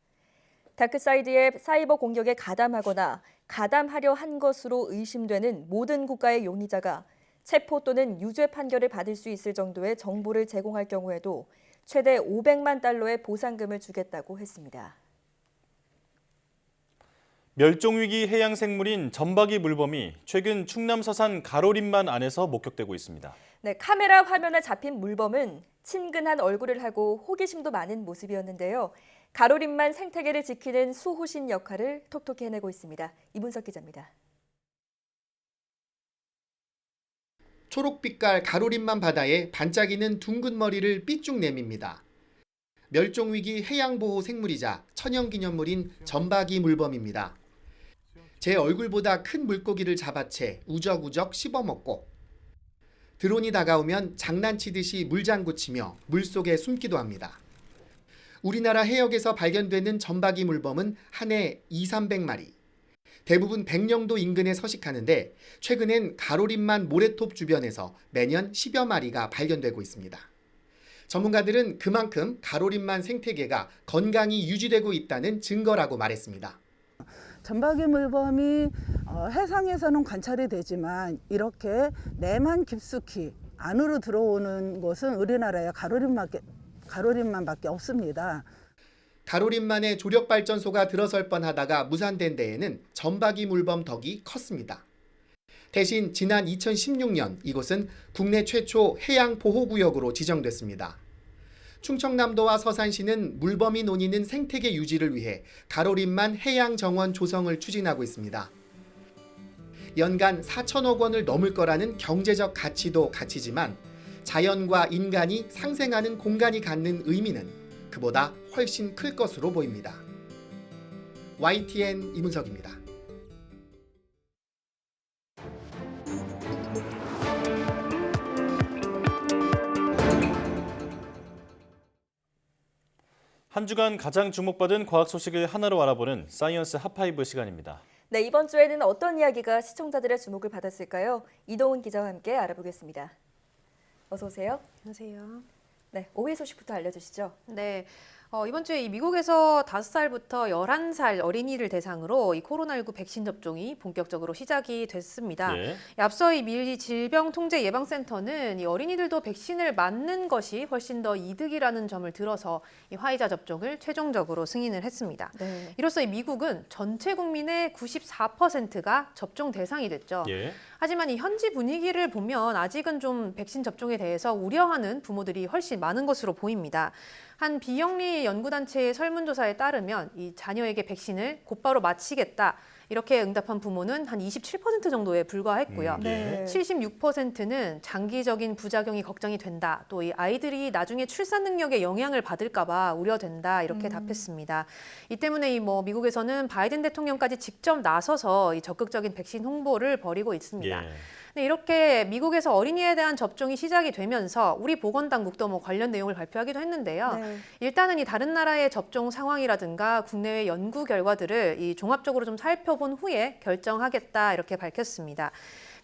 다크사이드의 사이버 공격에 가담하거나 가담하려 한 것으로 의심되는 모든 국가의 용의자가 체포 또는 유죄 판결을 받을 수 있을 정도의 정보를 제공할 경우에도 최대 500만 달러의 보상금을 주겠다고 했습니다. 멸종위기 해양생물인 점박이 물범이 최근 충남 서산 가로림만 안에서 목격되고 있습니다. 네, 카메라 화면에 잡힌 물범은 친근한 얼굴을 하고 호기심도 많은 모습이었는데요. 가로림만 생태계를 지키는 수호신 역할을 톡톡히 해내고 있습니다. 이문석 기자입니다. 초록빛깔 가로림만 바다에 반짝이는 둥근 머리를 삐쭉 내밉니다. 멸종위기 해양보호 생물이자 천연기념물인 점박이 물범입니다. 제 얼굴보다 큰 물고기를 잡아채 우적우적 씹어먹고 드론이 다가오면 장난치듯이 물장구 치며 물속에 숨기도 합니다. 우리나라 해역에서 발견되는 점박이 물범은 한 해 200~300마리. 대부분 백령도 인근에 서식하는데 최근엔 가로림만 모래톱 주변에서 매년 10여 마리가 발견되고 있습니다. 전문가들은 그만큼 가로림만 생태계가 건강히 유지되고 있다는 증거라고 말했습니다. 점박이 물범이 해상에서는 관찰이 되지만 이렇게 내만 깊숙이 안으로 들어오는 곳은 우리나라에 가로림만밖에 없습니다. 가로림만에 조력발전소가 들어설 뻔하다가 무산된 데에는 점박이 물범 덕이 컸습니다. 대신 지난 2016년 이곳은 국내 최초 해양보호구역으로 지정됐습니다. 충청남도와 서산시는 물범이 논이는 생태계 유지를 위해 가로림만 해양정원 조성을 추진하고 있습니다. 연간 4천억 원을 넘을 거라는 경제적 가치도 가치지만 자연과 인간이 상생하는 공간이 갖는 의미는 그보다 훨씬 클 것으로 보입니다. YTN 이문석입니다. 한 주간 가장 주목받은 과학 소식을 하나로 알아보는 사이언스 핫5 시간입니다. 네, 이번 주에는 어떤 이야기가 시청자들의 주목을 받았을까요? 이동훈 기자와 함께 알아보겠습니다. 어서 오세요. 안녕하세요. 네, 5위 소식부터 알려주시죠. 네. 이번 주에 이 미국에서 5살부터 11살 어린이를 대상으로 이 코로나19 백신 접종이 본격적으로 시작이 됐습니다. 예. 앞서 이 미 질병통제예방센터는 이 어린이들도 백신을 맞는 것이 훨씬 더 이득이라는 점을 들어서 이 화이자 접종을 최종적으로 승인을 했습니다. 네. 이로써 이 미국은 전체 국민의 94%가 접종 대상이 됐죠. 예. 하지만 이 현지 분위기를 보면 아직은 좀 백신 접종에 대해서 우려하는 부모들이 훨씬 많은 것으로 보입니다. 한 비영리 연구단체의 설문조사에 따르면 이 자녀에게 백신을 곧바로 맞히겠다 이렇게 응답한 부모는 한 27% 정도에 불과했고요. 네. 76%는 장기적인 부작용이 걱정이 된다. 또 이 아이들이 나중에 출산 능력에 영향을 받을까 봐 우려된다. 이렇게 답했습니다. 이 때문에 이 미국에서는 바이든 대통령까지 직접 나서서 이 적극적인 백신 홍보를 벌이고 있습니다. 예. 네, 이렇게 미국에서 어린이에 대한 접종이 시작이 되면서 우리 보건당국도 관련 내용을 발표하기도 했는데요. 네. 일단은 이 다른 나라의 접종 상황이라든가 국내외 연구 결과들을 이 종합적으로 좀 살펴본 후에 결정하겠다 이렇게 밝혔습니다.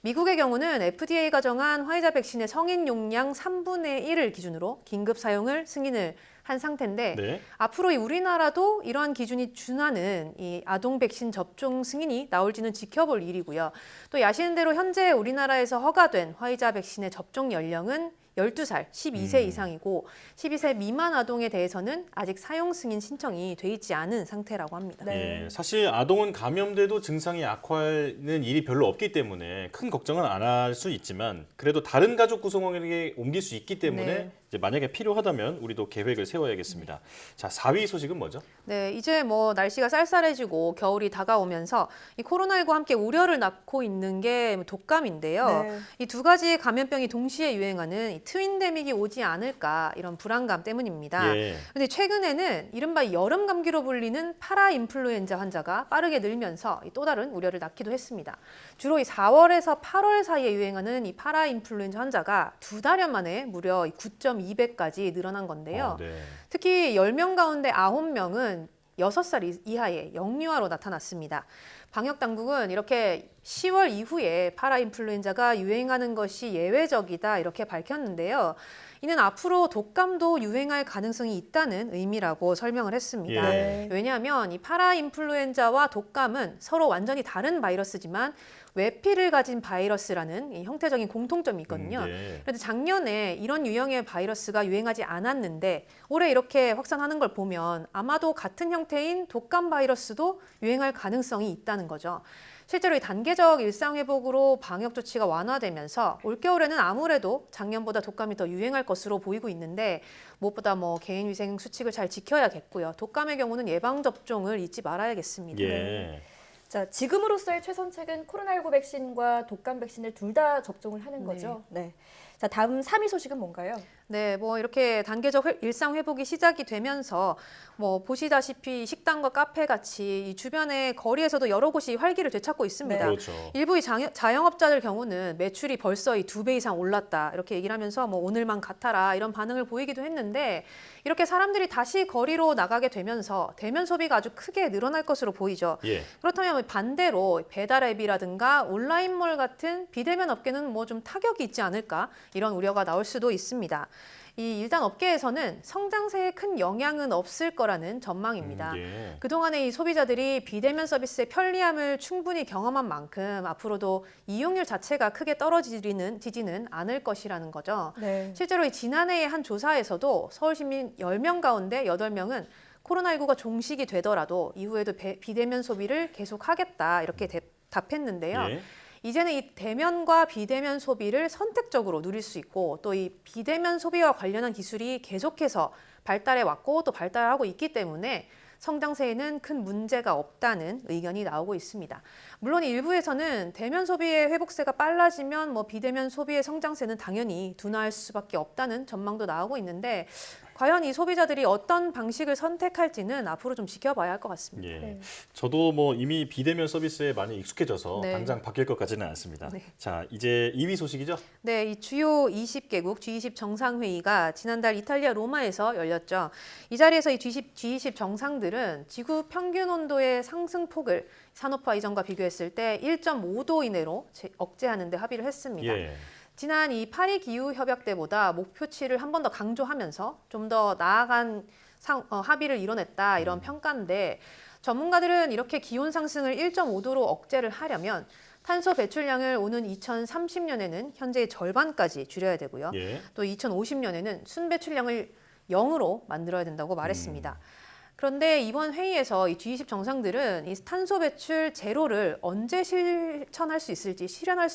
미국의 경우는 FDA가 정한 화이자 백신의 성인 용량 3분의 1을 기준으로 긴급 사용을 승인을 한 상태인데 네. 앞으로 이 우리나라도 이러한 기준이 준하는 이 아동 백신 접종 승인이 나올지는 지켜볼 일이고요. 또 아시는 대로 현재 우리나라에서 허가된 화이자 백신의 접종 연령은 12살, 12세 이상이고 12세 미만 아동에 대해서는 아직 사용 승인 신청이 돼 있지 않은 상태라고 합니다. 예, 사실 아동은 감염돼도 증상이 악화하는 일이 별로 없기 때문에 큰 걱정은 안 할 수 있지만 그래도 다른 가족 구성원에게 옮길 수 있기 때문에 네. 이제 만약에 필요하다면 우리도 계획을 세워야겠습니다. 자, 4위 소식은 뭐죠? 네, 이제 날씨가 쌀쌀해지고 겨울이 다가오면서 이 코로나19와 함께 우려를 낳고 있는 게 독감인데요. 네. 이 두 가지 감염병이 동시에 유행하는 이 트윈데믹이 오지 않을까 이런 불안감 때문입니다. 예. 근데 최근에는 이른바 여름 감기로 불리는 파라인플루엔자 환자가 빠르게 늘면서 또 다른 우려를 낳기도 했습니다. 주로 이 4월에서 8월 사이에 유행하는 이 파라인플루엔자 환자가 2달여 만에 무려 9.2배까지 늘어난 건데요. 네. 특히 10명 가운데 9명은 6살 이하의 영유아로 나타났습니다. 방역 당국은 이렇게 10월 이후에 파라인플루엔자가 유행하는 것이 예외적이다 이렇게 밝혔는데요. 이는 앞으로 독감도 유행할 가능성이 있다는 의미라고 설명을 했습니다. 예. 왜냐하면 이 파라인플루엔자와 독감은 서로 완전히 다른 바이러스지만 외피를 가진 바이러스라는 이 형태적인 공통점이 있거든요. 네. 그런데 작년에 이런 유형의 바이러스가 유행하지 않았는데 올해 이렇게 확산하는 걸 보면 아마도 같은 형태인 독감 바이러스도 유행할 가능성이 있다는 거죠. 실제로 이 단계적 일상회복으로 방역 조치가 완화되면서 올겨울에는 아무래도 작년보다 독감이 더 유행할 것으로 보이고 있는데 무엇보다 개인위생 수칙을 잘 지켜야겠고요. 독감의 경우는 예방접종을 잊지 말아야겠습니다. 예. 자, 지금으로서의 최선책은 코로나19 백신과 독감 백신을 둘 다 접종을 하는 거죠. 네. 자, 다음 3위 소식은 뭔가요? 네, 이렇게 단계적 일상 회복이 시작이 되면서 보시다시피 식당과 카페 같이 이 주변의 거리에서도 여러 곳이 활기를 되찾고 있습니다. 네. 그렇죠. 일부 이 자영업자들 경우는 매출이 벌써 이 2배 이상 올랐다 이렇게 얘기를 하면서 오늘만 같아라 이런 반응을 보이기도 했는데 이렇게 사람들이 다시 거리로 나가게 되면서 대면 소비가 아주 크게 늘어날 것으로 보이죠. 예. 그렇다면 반대로 배달 앱이라든가 온라인몰 같은 비대면 업계는 좀 타격이 있지 않을까 이런 우려가 나올 수도 있습니다. 일단 업계에서는 성장세에 큰 영향은 없을 거라는 전망입니다. 예. 그동안에 이 소비자들이 비대면 서비스의 편리함을 충분히 경험한 만큼 앞으로도 이용률 자체가 크게 떨어지지는 않을 것이라는 거죠. 네. 실제로 지난해의 한 조사에서도 서울 시민 10명 가운데 8명은 코로나19가 종식이 되더라도 이후에도 비대면 소비를 계속하겠다 이렇게 답했는데요. 예. 이제는 이 대면과 비대면 소비를 선택적으로 누릴 수 있고 또 이 비대면 소비와 관련한 기술이 계속해서 발달해 왔고 또 발달하고 있기 때문에 성장세에는 큰 문제가 없다는 의견이 나오고 있습니다. 물론 일부에서는 대면 소비의 회복세가 빨라지면 비대면 소비의 성장세는 당연히 둔화할 수밖에 없다는 전망도 나오고 있는데 과연 이 소비자들이 어떤 방식을 선택할지는 앞으로 좀 지켜봐야 할 것 같습니다. 예. 네. 저도 이미 비대면 서비스에 많이 익숙해져서 네. 당장 바뀔 것 같지는 않습니다. 네. 자, 이제 2위 소식이죠? 네, 이 주요 20개국 G20 정상회의가 지난달 이탈리아 로마에서 열렸죠. 이 자리에서 이 G20 정상들은 지구 평균 온도의 상승폭을 산업화 이전과 비교했을 때 1.5도 이내로 억제하는 데 합의를 했습니다. 예. 지난 이 파리 기후 협약 때보다 목표치를 한 번 더 강조하면서 좀 더 나아간 합의를 이뤄냈다 이런 평가인데 전문가들은 이렇게 기온 상승을 1.5도로 억제를 하려면 탄소 배출량을 오는 2030년에는 현재의 절반까지 줄여야 되고요. 예. 또 2050년에는 순배출량을 0으로 만들어야 된다고 말했습니다. 그런데 이번 회의에서 이 G20 정상들은 이 탄소 배출 제로를 언제 실현할 수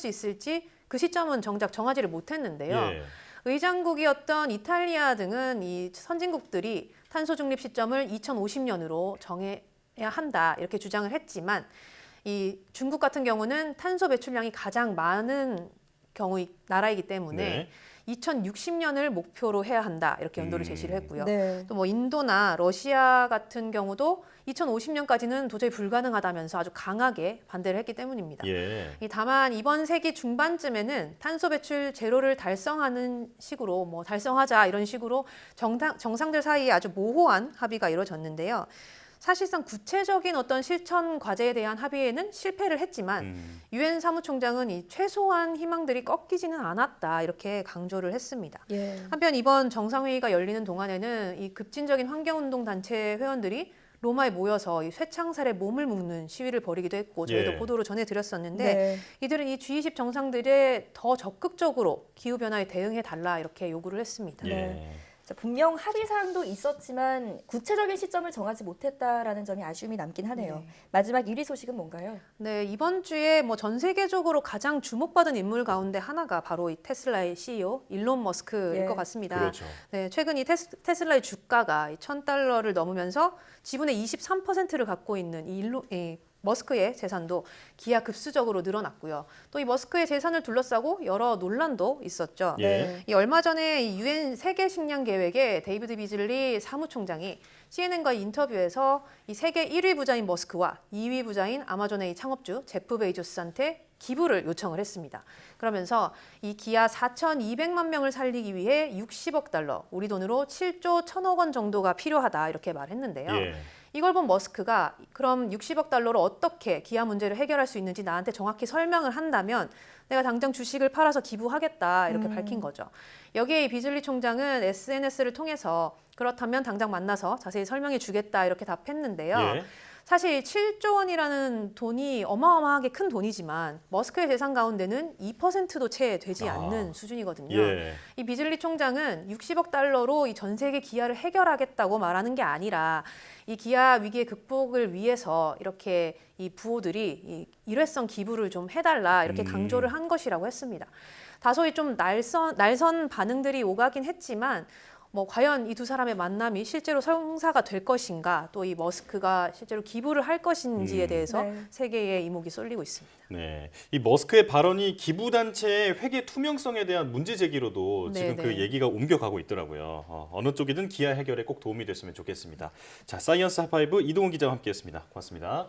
있을지 그 시점은 정작 정하지를 못했는데요. 예. 의장국이었던 이탈리아 등은 이 선진국들이 탄소 중립 시점을 2050년으로 정해야 한다 이렇게 주장을 했지만 이 중국 같은 경우는 탄소 배출량이 가장 많은 나라이기 때문에 네. 2060년을 목표로 해야 한다 이렇게 연도를 제시를 했고요. 네. 또 인도나 러시아 같은 경우도 2050년까지는 도저히 불가능하다면서 아주 강하게 반대를 했기 때문입니다. 예. 다만 이번 세기 중반쯤에는 탄소 배출 제로를 달성하는 식으로 달성하자 이런 식으로 정상들 사이에 아주 모호한 합의가 이루어졌는데요. 사실상 구체적인 어떤 실천 과제에 대한 합의에는 실패를 했지만 유엔 사무총장은 이 최소한 희망들이 꺾이지는 않았다 이렇게 강조를 했습니다. 예. 한편 이번 정상회의가 열리는 동안에는 이 급진적인 환경운동 단체 회원들이 로마에 모여서 이 쇠창살에 몸을 묶는 시위를 벌이기도 했고 저희도 예. 보도로 전해드렸었는데 네. 이들은 이 G20 정상들의 더 적극적으로 기후변화에 대응해달라 이렇게 요구를 했습니다. 예. 자, 분명 합의 사항도 있었지만 구체적인 시점을 정하지 못했다라는 점이 아쉬움이 남긴 하네요. 네. 마지막 1위 소식은 뭔가요? 네, 이번 주에 전 세계적으로 가장 주목받은 인물 가운데 하나가 바로 이 테슬라의 CEO 일론 머스크일 예. 것 같습니다. 그렇죠. 네, 최근 이 테슬라의 주가가 $1,000를 넘으면서 지분의 23%를 갖고 있는 머스크의 재산도 기하급수적으로 늘어났고요. 또 이 머스크의 재산을 둘러싸고 여러 논란도 있었죠. 예. 얼마 전에 이 유엔 세계 식량 계획에 데이비드 비즐리 사무총장이 CNN과 인터뷰에서 이 세계 1위 부자인 머스크와 2위 부자인 아마존의 창업주 제프 베이조스한테 기부를 요청을 했습니다. 그러면서 이 기아 4,200만 명을 살리기 위해 $60억, 우리 돈으로 7조 1,000억 원 정도가 필요하다 이렇게 말했는데요. 예. 이걸 본 머스크가 그럼 60억 달러로 어떻게 기아 문제를 해결할 수 있는지 나한테 정확히 설명을 한다면 내가 당장 주식을 팔아서 기부하겠다 이렇게 밝힌 거죠. 여기에 이 비즐리 총장은 SNS를 통해서 그렇다면 당장 만나서 자세히 설명해 주겠다 이렇게 답했는데요. 예. 사실 7조 원이라는 돈이 어마어마하게 큰 돈이지만 머스크의 재산 가운데는 2%도 채 되지 않는 수준이거든요. 예. 이 비즐리 총장은 60억 달러로 이 전 세계 기아를 해결하겠다고 말하는 게 아니라 이 기아 위기의 극복을 위해서 이렇게 이 부호들이 이 일회성 기부를 좀 해달라 이렇게 강조를 한 것이라고 했습니다. 다소이 좀 날선 반응들이 오가긴 했지만 뭐 과연 이 두 사람의 만남이 실제로 성사가 될 것인가, 또 이 머스크가 실제로 기부를 할 것인지에 대해서 세계의 이목이 쏠리고 있습니다. 네, 이 머스크의 발언이 기부 단체의 회계 투명성에 대한 문제 제기로도 지금 그 얘기가 옮겨가고 있더라고요. 어느 쪽이든 기아 해결에 꼭 도움이 됐으면 좋겠습니다. 자, 사이언스 하파이브 이동훈 기자와 함께했습니다. 고맙습니다.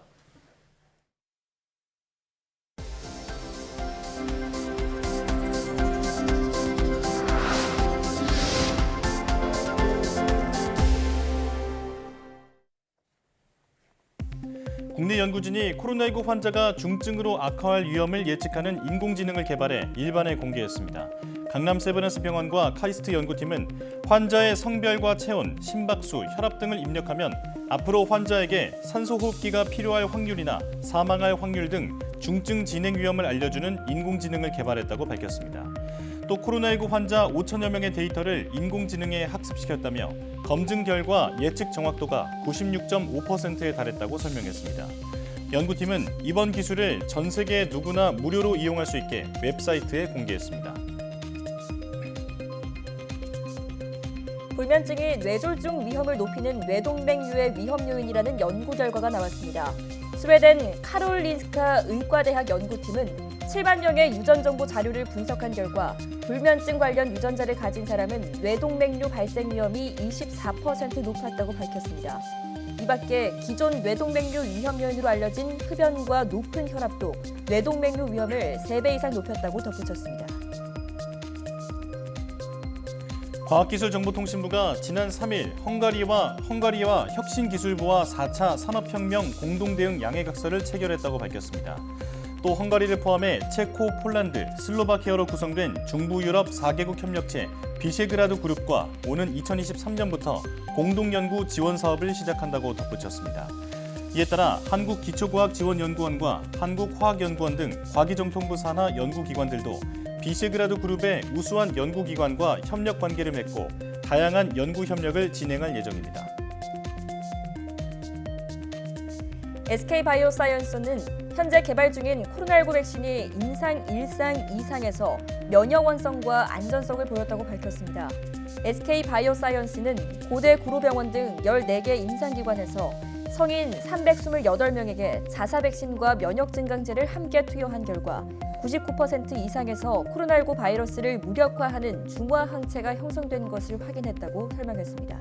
국내 연구진이 코로나19 환자가 중증으로 악화할 위험을 예측하는 인공지능을 개발해 일반에 공개했습니다. 강남 세브란스 병원과 카이스트 연구팀은 환자의 성별과 체온, 심박수, 혈압 등을 입력하면 앞으로 환자에게 산소호흡기가 필요할 확률이나 사망할 확률 등 중증 진행 위험을 알려주는 인공지능을 개발했다고 밝혔습니다. 또 코로나19 환자 5천여 명의 데이터를 인공지능에 학습시켰다며 검증 결과 예측 정확도가 96.5%에 달했다고 설명했습니다. 연구팀은 이번 기술을 전 세계 누구나 무료로 이용할 수 있게 웹사이트에 공개했습니다. 불면증이 뇌졸중 위험을 높이는 뇌동맥류의 위험 요인이라는 연구 결과가 나왔습니다. 스웨덴 카롤린스카 의과대학 연구팀은 7만명의 유전 정보 자료를 분석한 결과 불면증 관련 유전자를 가진 사람은 뇌동맥류 발생 위험이 24% 높았다고 밝혔습니다. 이 밖에 기존 뇌동맥류 위험 요인으로 알려진 흡연과 높은 혈압도 뇌동맥류 위험을 3배 이상 높였다고 덧붙였습니다. 과학기술정보통신부가 지난 3일 헝가리와 혁신기술부와 4차 산업혁명 공동대응 양해각서를 체결했다고 밝혔습니다. 또 헝가리를 포함해 체코, 폴란드, 슬로바키아로 구성된 중부유럽 4개국 협력체 비셰그라드 그룹과 오는 2023년부터 공동연구 지원 사업을 시작한다고 덧붙였습니다. 이에 따라 한국기초과학지원연구원과 한국화학연구원 등 과기정통부 산하 연구기관들도 비셰그라드 그룹의 우수한 연구기관과 협력 관계를 맺고 다양한 연구 협력을 진행할 예정입니다. SK바이오사이언스는 현재 개발 중인 코로나19 백신이 임상 1상 이상에서 면역 완성과 안전성을 보였다고 밝혔습니다. SK바이오사이언스는 고대 구로병원 등 14개 임상기관에서 성인 328명에게 자사 백신과 면역 증강제를 함께 투여한 결과 99% 이상에서 코로나19 바이러스를 무력화하는 중화 항체가 형성된 것을 확인했다고 설명했습니다.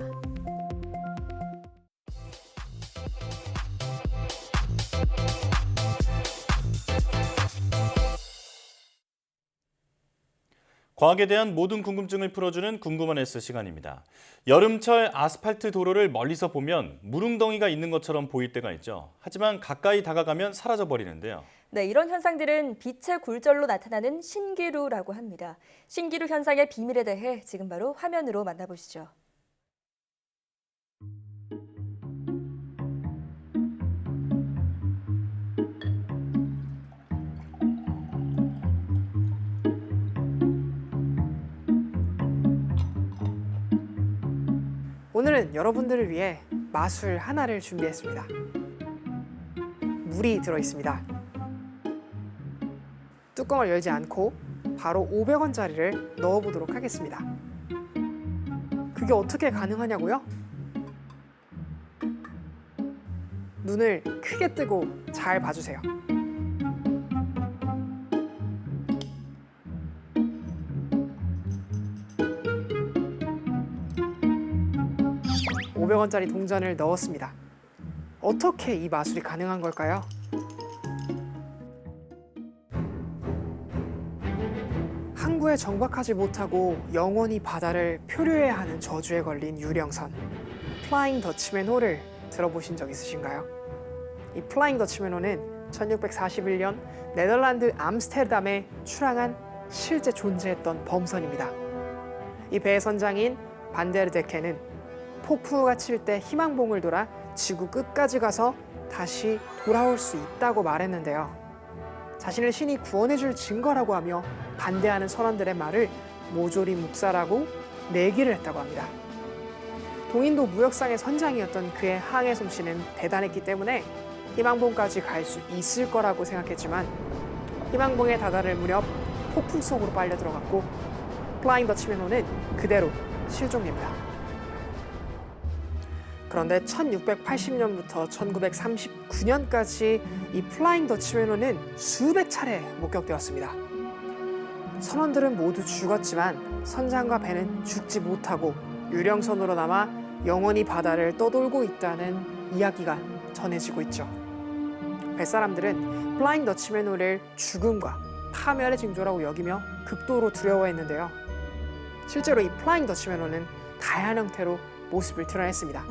과학에 대한 모든 궁금증을 풀어주는 궁금한 S 시간입니다. 여름철 아스팔트 도로를 멀리서 보면 물웅덩이가 있는 것처럼 보일 때가 있죠. 하지만 가까이 다가가면 사라져버리는데요. 네, 이런 현상들은 빛의 굴절로 나타나는 신기루라고 합니다. 신기루 현상의 비밀에 대해 지금 바로 화면으로 만나보시죠. 오늘은 여러분들을 위해 마술 하나를 준비했습니다. 물이 들어있습니다. 뚜껑을 열지 않고 바로 500원짜리를 넣어보도록 하겠습니다. 그게 어떻게 가능하냐고요? 눈을 크게 뜨고 잘 봐주세요. $500원짜리 동전을 넣었습니다. 어떻게 이 마술이 가능한 걸까요? 항구에 정박하지 못하고 영원히 바다를 표류해야 하는 저주에 걸린 유령선 플라잉 더치맨 호를 들어보신 적 있으신가요? 이 플라잉 더치맨호는 1641년 네덜란드 암스테르담에 출항한 실제 존재했던 범선입니다. 이 배의 선장인 반데르데케는 폭풍우가 칠 때 희망봉을 돌아 지구 끝까지 가서 다시 돌아올 수 있다고 말했는데요. 자신을 신이 구원해줄 증거라고 하며 반대하는 선원들의 말을 모조리 묵살하고 내기를 했다고 합니다. 동인도 무역상의 선장이었던 그의 항해 솜씨는 대단했기 때문에 희망봉까지 갈 수 있을 거라고 생각했지만 희망봉에 다다를 무렵 폭풍 속으로 빨려 들어갔고 플라잉 더치맨호는 그대로 실종됩니다. 그런데 1680년부터 1939년까지 이 플라잉 더치맨호는 수백 차례 목격되었습니다. 선원들은 모두 죽었지만 선장과 배는 죽지 못하고 유령선으로 남아 영원히 바다를 떠돌고 있다는 이야기가 전해지고 있죠. 뱃사람들은 플라잉 더치맨호를 죽음과 파멸의 징조라고 여기며 극도로 두려워했는데요. 실제로 이 플라잉 더치맨호는 다양한 형태로 모습을 드러냈습니다.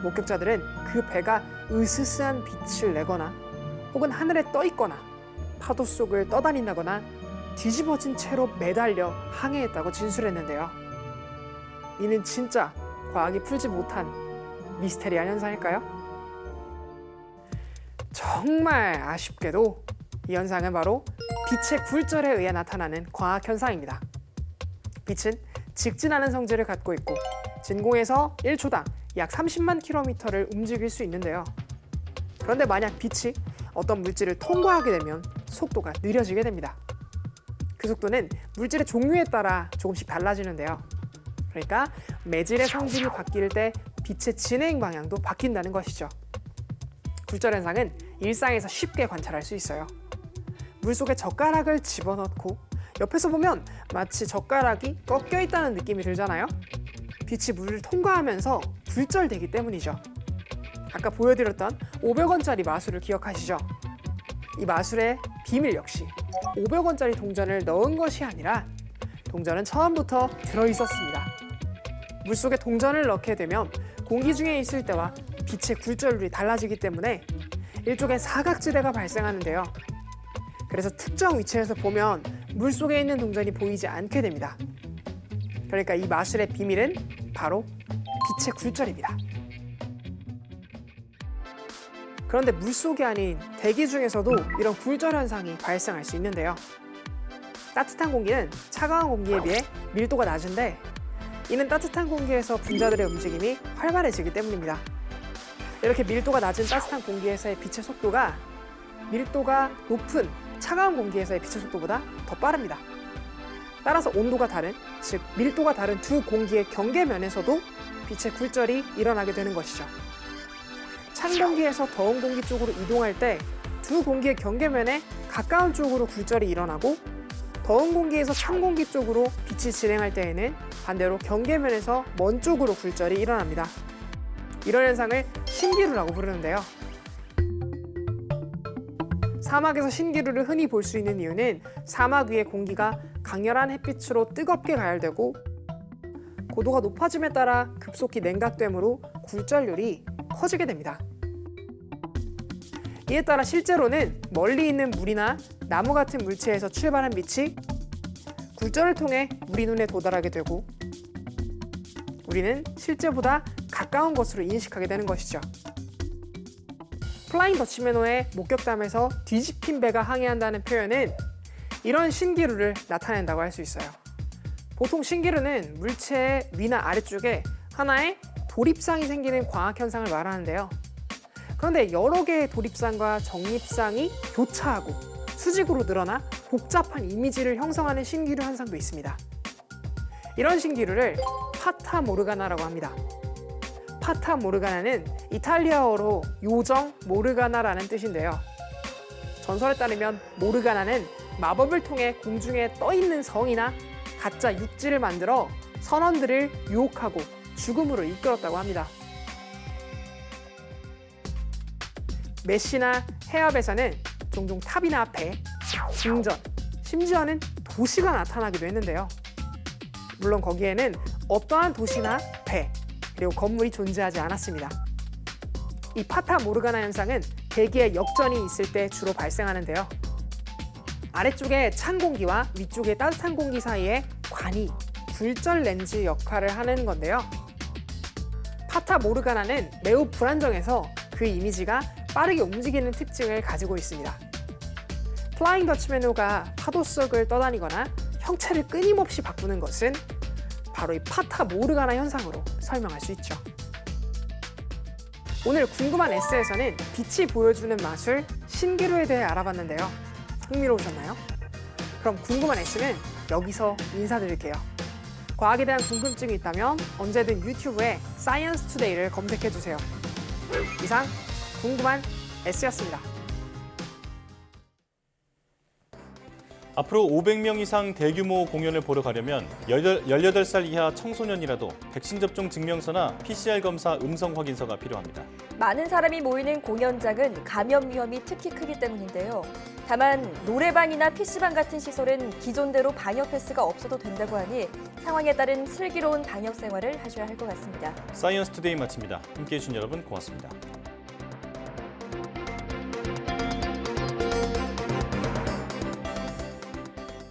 목격자들은 그 배가 으스스한 빛을 내거나 혹은 하늘에 떠 있거나 파도 속을 떠다닌다거나 뒤집어진 채로 매달려 항해했다고 진술했는데요. 이는 진짜 과학이 풀지 못한 미스테리한 현상일까요? 정말 아쉽게도 이 현상은 바로 빛의 굴절에 의해 나타나는 과학 현상입니다. 빛은 직진하는 성질을 갖고 있고 진공에서 1초당 약 30만 킬로미터를 움직일 수 있는데요. 그런데 만약 빛이 어떤 물질을 통과하게 되면 속도가 느려지게 됩니다. 그 속도는 물질의 종류에 따라 조금씩 달라지는데요. 그러니까 매질의 성질이 바뀔 때 빛의 진행 방향도 바뀐다는 것이죠. 굴절 현상은 일상에서 쉽게 관찰할 수 있어요. 물속에 젓가락을 집어넣고 옆에서 보면 마치 젓가락이 꺾여 있다는 느낌이 들잖아요. 빛이 물을 통과하면서 굴절되기 때문이죠. 아까 보여드렸던 500원짜리 마술을 기억하시죠? 이 마술의 비밀 역시 500원짜리 동전을 넣은 것이 아니라 동전은 처음부터 들어있었습니다. 물속에 동전을 넣게 되면 공기 중에 있을 때와 빛의 굴절률이 달라지기 때문에 일종의 사각지대가 발생하는데요. 그래서 특정 위치에서 보면 물속에 있는 동전이 보이지 않게 됩니다. 그러니까 이 마술의 비밀은 바로 빛의 굴절입니다. 그런데 물속이 아닌 대기 중에서도 이런 굴절 현상이 발생할 수 있는데요. 따뜻한 공기는 차가운 공기에 비해 밀도가 낮은데 이는 따뜻한 공기에서 분자들의 움직임이 활발해지기 때문입니다. 이렇게 밀도가 낮은 따뜻한 공기에서의 빛의 속도가 밀도가 높은 차가운 공기에서의 빛의 속도보다 더 빠릅니다. 따라서 온도가 다른, 즉 밀도가 다른 두 공기의 경계면에서도 빛의 굴절이 일어나게 되는 것이죠. 찬 공기에서 더운 공기 쪽으로 이동할 때 두 공기의 경계면에 가까운 쪽으로 굴절이 일어나고 더운 공기에서 찬 공기 쪽으로 빛이 진행할 때에는 반대로 경계면에서 먼 쪽으로 굴절이 일어납니다. 이런 현상을 신기루라고 부르는데요. 사막에서 신기루를 흔히 볼 수 있는 이유는 사막 위의 공기가 강렬한 햇빛으로 뜨겁게 가열되고 고도가 높아짐에 따라 급속히 냉각되므로 굴절률이 커지게 됩니다. 이에 따라 실제로는 멀리 있는 물이나 나무 같은 물체에서 출발한 빛이 굴절을 통해 우리 눈에 도달하게 되고 우리는 실제보다 가까운 것으로 인식하게 되는 것이죠. 플라잉 더치맨호의 목격담에서 뒤집힌 배가 항해한다는 표현은 이런 신기루를 나타낸다고 할 수 있어요. 보통 신기루는 물체의 위나 아래쪽에 하나의 돌입상이 생기는 과학 현상을 말하는데요. 그런데 여러 개의 돌입상과 적립상이 교차하고 수직으로 늘어나 복잡한 이미지를 형성하는 신기루 현상도 있습니다. 이런 신기루를 파타 모르가나라고 합니다. 파타 모르가나는 이탈리아어로 요정 모르가나라는 뜻인데요. 전설에 따르면 모르가나는 마법을 통해 공중에 떠있는 성이나 가짜 육지를 만들어 선원들을 유혹하고 죽음으로 이끌었다고 합니다. 메시나 해협에서는 종종 탑이나 배, 궁전, 심지어는 도시가 나타나기도 했는데요. 물론 거기에는 어떠한 도시나 배, 그리고 건물이 존재하지 않았습니다. 이 파타 모르가나 현상은 대기에 역전이 있을 때 주로 발생하는데요. 아래쪽에 찬 공기와 위쪽에 따뜻한 공기 사이에 관이 굴절 렌즈 역할을 하는 건데요. 파타 모르가나는 매우 불안정해서 그 이미지가 빠르게 움직이는 특징을 가지고 있습니다. 플라잉 더치맨호가 파도 속을 떠다니거나 형체를 끊임없이 바꾸는 것은 바로 이 파타 모르가나 현상으로 설명할 수 있죠. 오늘 궁금한 S에서는 빛이 보여주는 마술 신기루에 대해 알아봤는데요. 흥미로우셨나요? 그럼 궁금한 S는 여기서 인사드릴게요. 과학에 대한 궁금증이 있다면 언제든 유튜브에 사이언스 투데이를 검색해주세요. 이상 궁금한 S였습니다. 앞으로 500명 이상 대규모 공연을 보러 가려면 18살 이하 청소년이라도 백신 접종 증명서나 PCR 검사 음성 확인서가 필요합니다. 많은 사람이 모이는 공연장은 감염 위험이 특히 크기 때문인데요. 다만 노래방이나 PC방 같은 시설은 기존대로 방역 패스가 없어도 된다고 하니 상황에 따른 슬기로운 방역 생활을 하셔야 할 것 같습니다. 사이언스 투데이 마칩니다. 함께해 주신 여러분 고맙습니다.